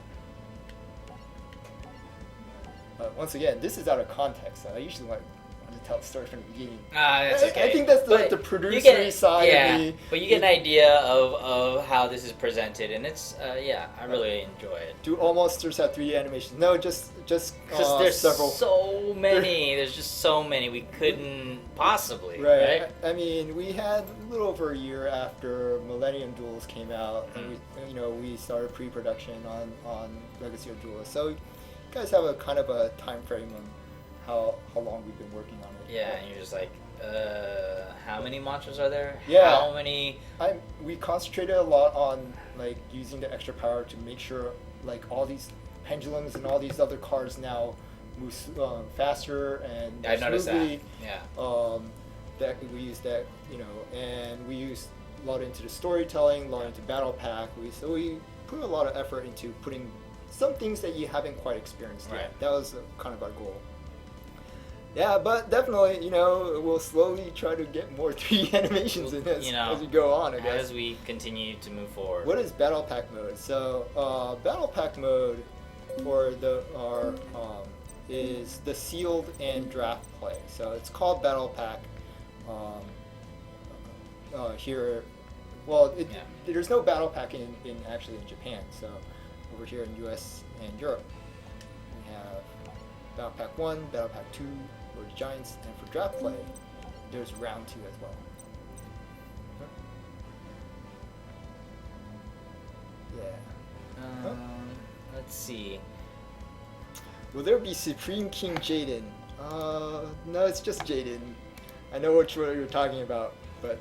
But once again, this is out of context. So I usually want to tell the story from the beginning. That's okay. I think that's the producer side of me. But you get an idea of how this is presented, and it's I really enjoy it. Do all monsters have 3D animations? No, just because there's several. So many. There's just so many. We couldn't possibly. Right. I mean, we had a little over a year after Millennium Duels came out, and we started pre-production on Legacy of Duelist. So you guys have a kind of a time frame on how long we've been working on it. Yeah, and you're just like, how many monsters are there? Yeah. How many? We concentrated a lot on like using the extra power to make sure like all these pendulums and all these other cards now move faster and I noticed smoothly. that. Yeah. That we used that, and we used a lot into the storytelling, a lot into battle pack. So we put a lot of effort into putting some things that you haven't quite experienced yet. That was kind of our goal. Yeah, but definitely, we'll slowly try to get more 3D animations in this as we go on, I guess. As we continue to move forward. What is Battle Pack mode? So, Battle Pack mode for is the sealed and draft play. So it's called Battle Pack here. Well, there's no Battle Pack in Japan. So over here in US and Europe, we have Battle Pack 1, Battle Pack 2, for the Giants, and for draft play, there's round 2 as well. Yeah. Let's see. Will there be Supreme King Jaden? No, it's just Jaden. I know what you're talking about, but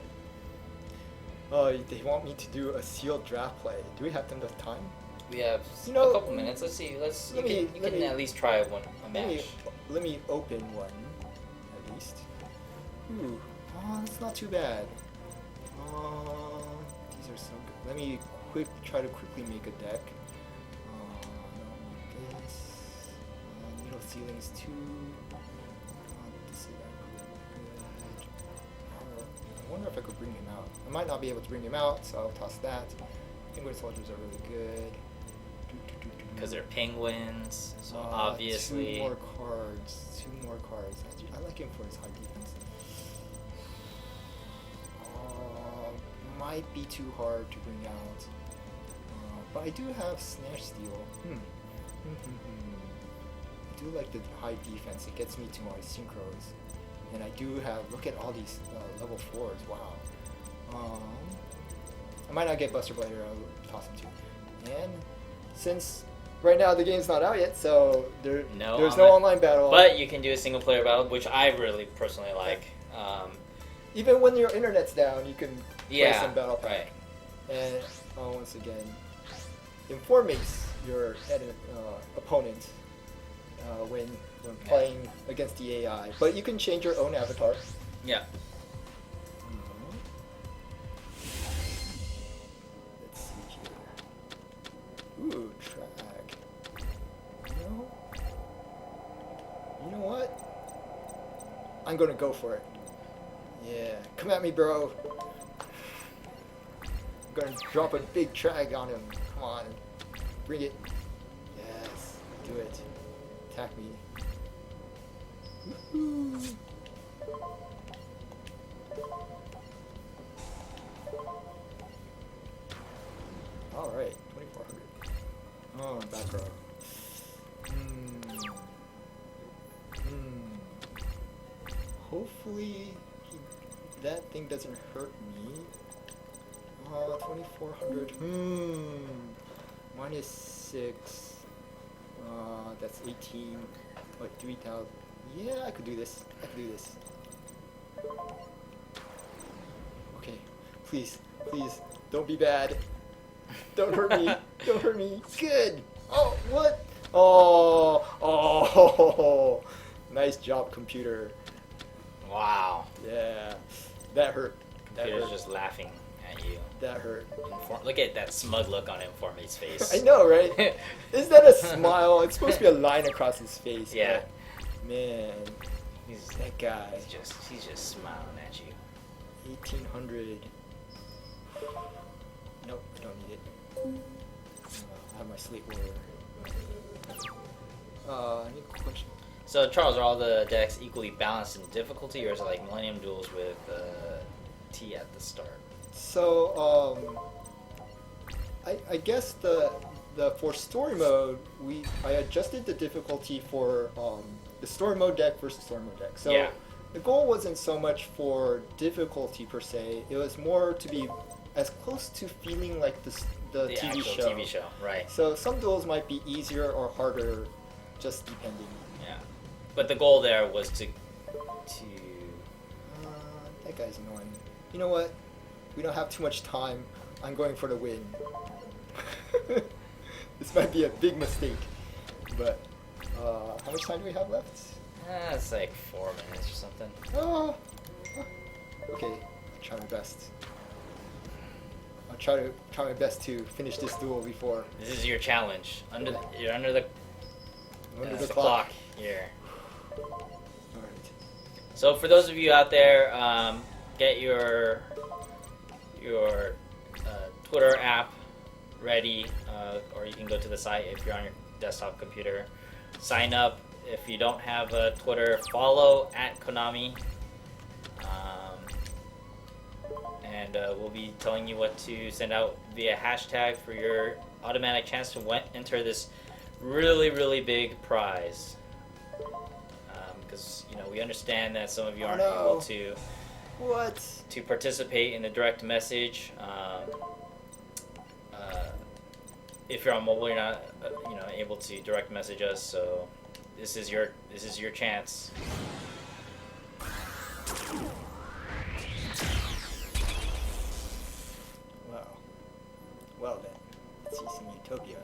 they want me to do a sealed draft play. Do we have enough time? We have a couple minutes. Let's see. You can at least try a match. Let me open one, at least. Ooh, that's not too bad. These are so good. Let me try to quickly make a deck. This. Middle ceilings 2. This is good. I wonder if I could bring him out. I might not be able to bring him out, so I'll toss that. Penguin soldiers are really good. Because they're penguins, so obviously. Two more cards. I like him for his high defense. Might be too hard to bring out. But I do have Snare Steel. I do like the high defense. It gets me to my synchros. And I do have, look at all these level 4s. Wow. I might not get Buster Blader. I'll toss him too. And since right now the game's not out yet, so there's no online battle. But you can do a single player battle, which I really personally like. Even when your internet's down, you can play some battle pack. Right. And once again, informing your opponent when when playing against the AI. But you can change your own avatar. Yeah. Let's see here. Ooh, track. You know what? I'm gonna go for it. Yeah, come at me, bro. I'm gonna drop a big drag on him. Come on, bring it. Yes, do it. Attack me. Woohoo. All right, 2400. Oh, back row. Hopefully that thing doesn't hurt me. 2400. Minus 6. That's 18. Like 3000. Yeah, I could do this. Okay, please, don't be bad. Don't hurt me. Don't hurt me. Good. Oh, what? Oh. Nice job, computer. Wow. Yeah, that hurt. Computer's just laughing at you. That hurt. Look at that smug look on Informe's face. I know, right? Is that a smile? It's supposed to be a line across his face. Yeah. But, man, that guy. He's just smiling at you. 1800. Nope, I don't need it. I have my sleep order. Any question? So, Charles, are all the decks equally balanced in difficulty, or is it like Millennium Duels with T at the start? So, I guess for story mode, I adjusted the difficulty for the story mode deck versus story mode deck. So yeah. The goal wasn't so much for difficulty per se; it was more to be as close to feeling like the TV show. TV show, right? So some duels might be easier or harder, just depending. Yeah, but the goal there was to. That guy's annoying. You know what? We don't have too much time. I'm going for the win. This might be a big mistake, but how much time do we have left? It's like 4 minutes or something. Oh, okay. I'll try my best. I'll try my best to finish this duel before. This is your challenge. You're under the clock here. All right. So for those of you out there, get your Twitter app ready, or you can go to the site if you're on your desktop computer. Sign up. If you don't have a Twitter, follow @Konami. And we'll be telling you what to send out via hashtag for your automatic chance to enter this really, really big prize. Because we understand that some of you aren't able to participate in the direct message. If you're on mobile, you're not able to direct message us. So this is your chance. Wow. Well then, let's see some Utopia.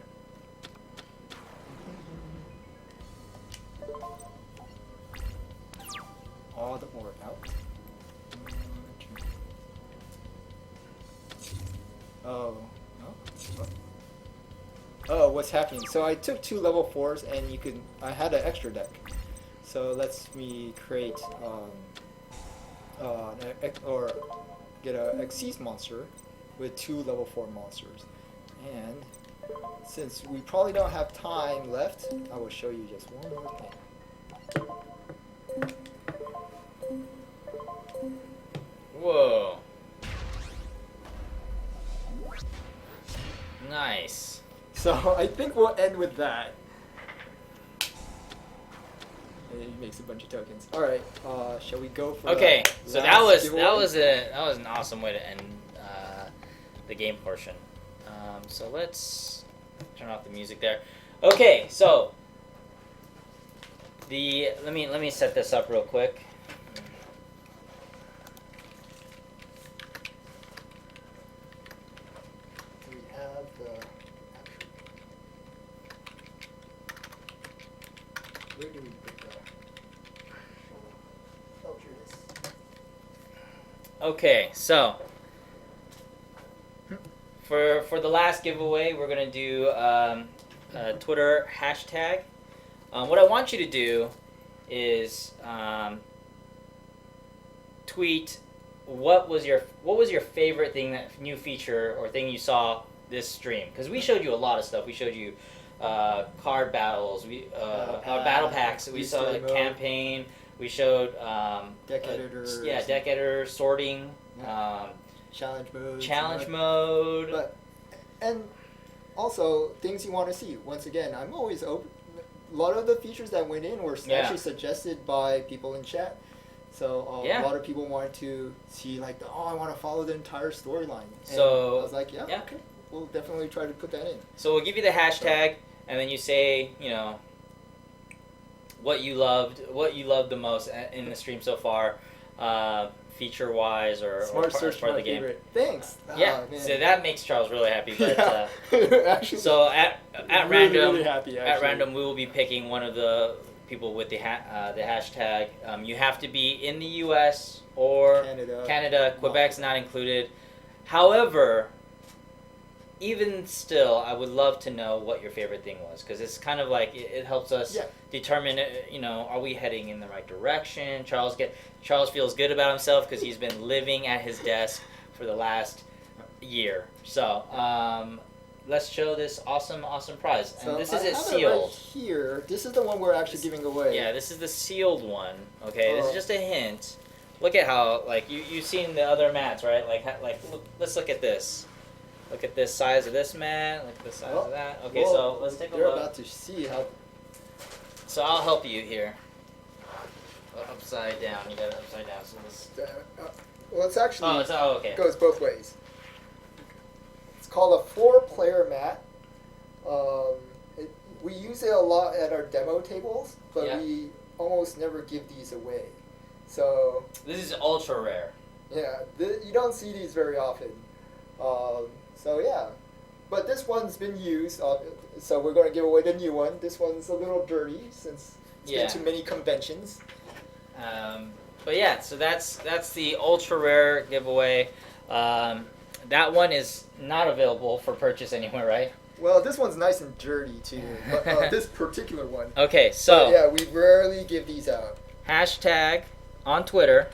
All the ore out. Oh, what's happening? So I took 2 level 4s, and I had an extra deck. So lets me create or get a Xyz monster with 2 level 4 monsters. And since we probably don't have time left, I will show you just one more thing. Whoa. Nice. So I think we'll end with that. And it makes a bunch of tokens. All right. Shall we go for? Okay. So that was an awesome way to end the game portion. So let's turn off the music there. Okay. So let me set this up real quick. Where do we put that? Okay, so for the last giveaway, we're gonna do a Twitter hashtag. What I want you to do is tweet what was your favorite thing, that new feature or thing you saw this stream, because we showed you a lot of stuff. We showed you card battles, battle packs. We saw a campaign. We showed deck editors. Deck editor sorting. Yeah. Challenge Challenge mode. But and also things you want to see. Once again, I'm always open. A lot of the features that went in were actually suggested by people in chat. So a lot of people wanted to see I want to follow the entire storyline. So I was like, okay, we'll definitely try to put that in. So we'll give you the hashtag, and then you say, what you loved the most in the stream so far, feature wise or Smart part search of the game. Favorite. Thanks. So that makes Charles really happy. But actually, so at really, random, really happy, at random, we will be picking one of the people with the hashtag. You have to be in the U.S. or Canada. Quebec's not included. However, even still, I would love to know what your favorite thing was, because it's kind of like it helps us determine, are we heading in the right direction? Charles feels good about himself because he's been living at his desk for the last year. So let's show this awesome prize. And this is sealed. Right here, this is the one we're actually giving away. Yeah, this is the sealed one. Okay, this is just a hint. Look at how you've seen the other mats, right? Let's look at this. Look at this size of this mat. Look at the size of that. Okay, so let's take a look. You're about to see how. So I'll help you here. Upside down. You got it upside down. So this. Well, it's actually. Okay. Goes both ways. It's called a 4-player mat. We use it a lot at our demo tables, but we almost never give these away. So. This is ultra rare. Yeah, you don't see these very often. So yeah, but this one's been used, so we're going to give away the new one. This one's a little dirty since it's been to many conventions. But yeah, so that's the ultra rare giveaway. That one is not available for purchase anywhere, right? Well, this one's nice and dirty too, but this particular one. Okay, so yeah, we rarely give these out. Hashtag on Twitter.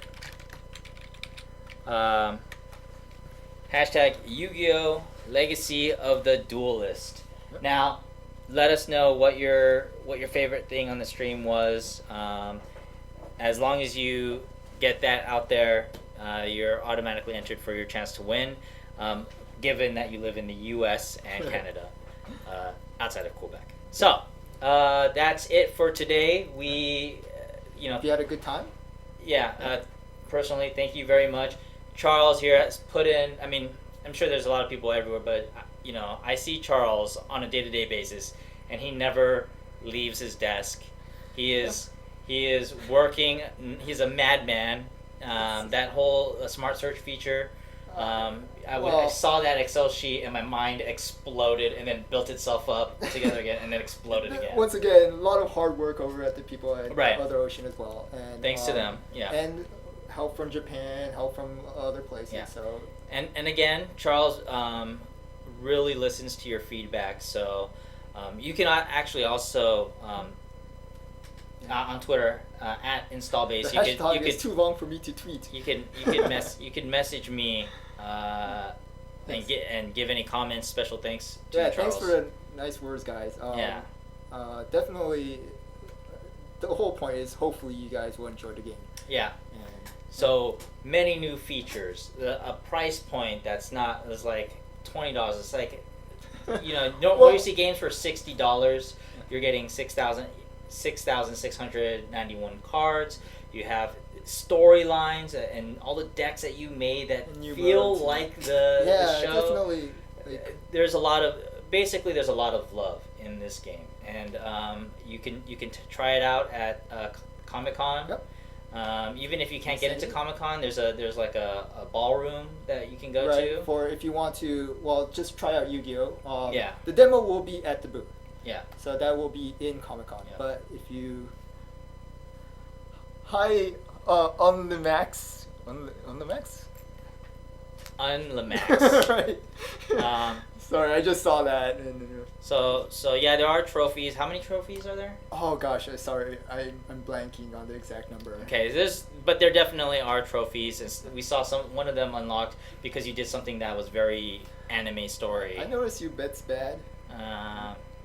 Hashtag Yu-Gi-Oh! Legacy of the Duelist. Yep. Now, let us know what your favorite thing on the stream was. As long as you get that out there, you're automatically entered for your chance to win, given that you live in the U.S. and Canada, outside of Quebec. So, that's it for today. We, You had a good time? Yeah. Personally, thank you very much. Charles here has put in, I'm sure there's a lot of people everywhere, but, I see Charles on a day-to-day basis, and he never leaves his desk. He is working. He's a madman. That whole smart search feature, I saw that Excel sheet, and my mind exploded, and then built itself up together again, and then exploded again. Once again, a lot of hard work over at the people at Other Ocean as well. And thanks to them, And help from Japan, help from other places. Yeah. So and again, Charles really listens to your feedback. So you can actually also on Twitter at InstallBase. The hashtag is too long for me to tweet. You can message me and give any comments. Special thanks to Charles. Thanks for the nice words, guys. Definitely. The whole point is hopefully you guys will enjoy the game. Yeah. So many new features. A price point that's like $20. It's like, where you see games for $60, you're getting 6,691 cards. You have storylines and all the decks that you made that feel like the show. Definitely. There's a lot of love in this game, and you can try it out at Comic-Con. Yep. Even if you can't get into Comic-Con, there's like a ballroom that you can go to. For if you want to, just try out Yu-Gi-Oh. The demo will be at the booth. Yeah. So that will be in Comic-Con. Yeah. But if you on the Max on the max. Unlamax. Right. Sorry, I just saw that. So yeah, there are trophies. How many trophies are there? Oh gosh, sorry, I'm blanking on the exact number. Okay, but there definitely are trophies. We saw one of them unlocked because you did something that was very anime story. I noticed you bet's bad.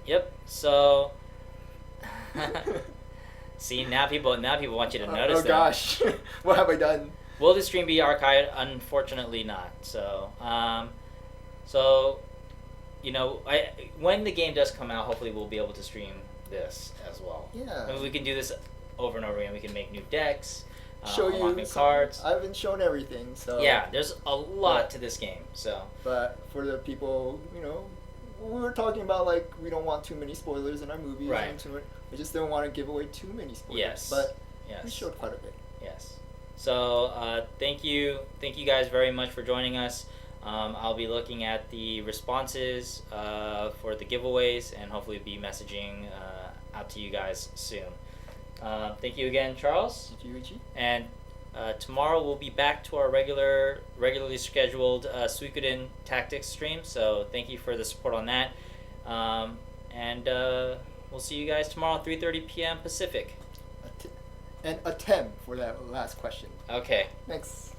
Yep. So. See, now people want you to notice that. Oh gosh, what have I done? Will the stream be archived? Unfortunately, not. So, when the game does come out, hopefully we'll be able to stream this as well. Yeah. I mean, we can do this over and over again. We can make new decks, show unlock you new cards. I haven't shown everything, so. Yeah, there's a lot to this game. So. But for the people, we were talking about like we don't want too many spoilers in our movies. Right. We just don't want to give away too many spoilers. Yes. But we showed quite a bit. Yes. So thank you guys very much for joining us. I'll be looking at the responses for the giveaways and hopefully be messaging out to you guys soon. Thank you again, Charles. Thank you, Ichi. And tomorrow we'll be back to our regularly scheduled Suikoden Tactics stream. So thank you for the support on that. And we'll see you guys tomorrow, 3:30 p.m. Pacific. And a 10 for that last question. Okay. Thanks.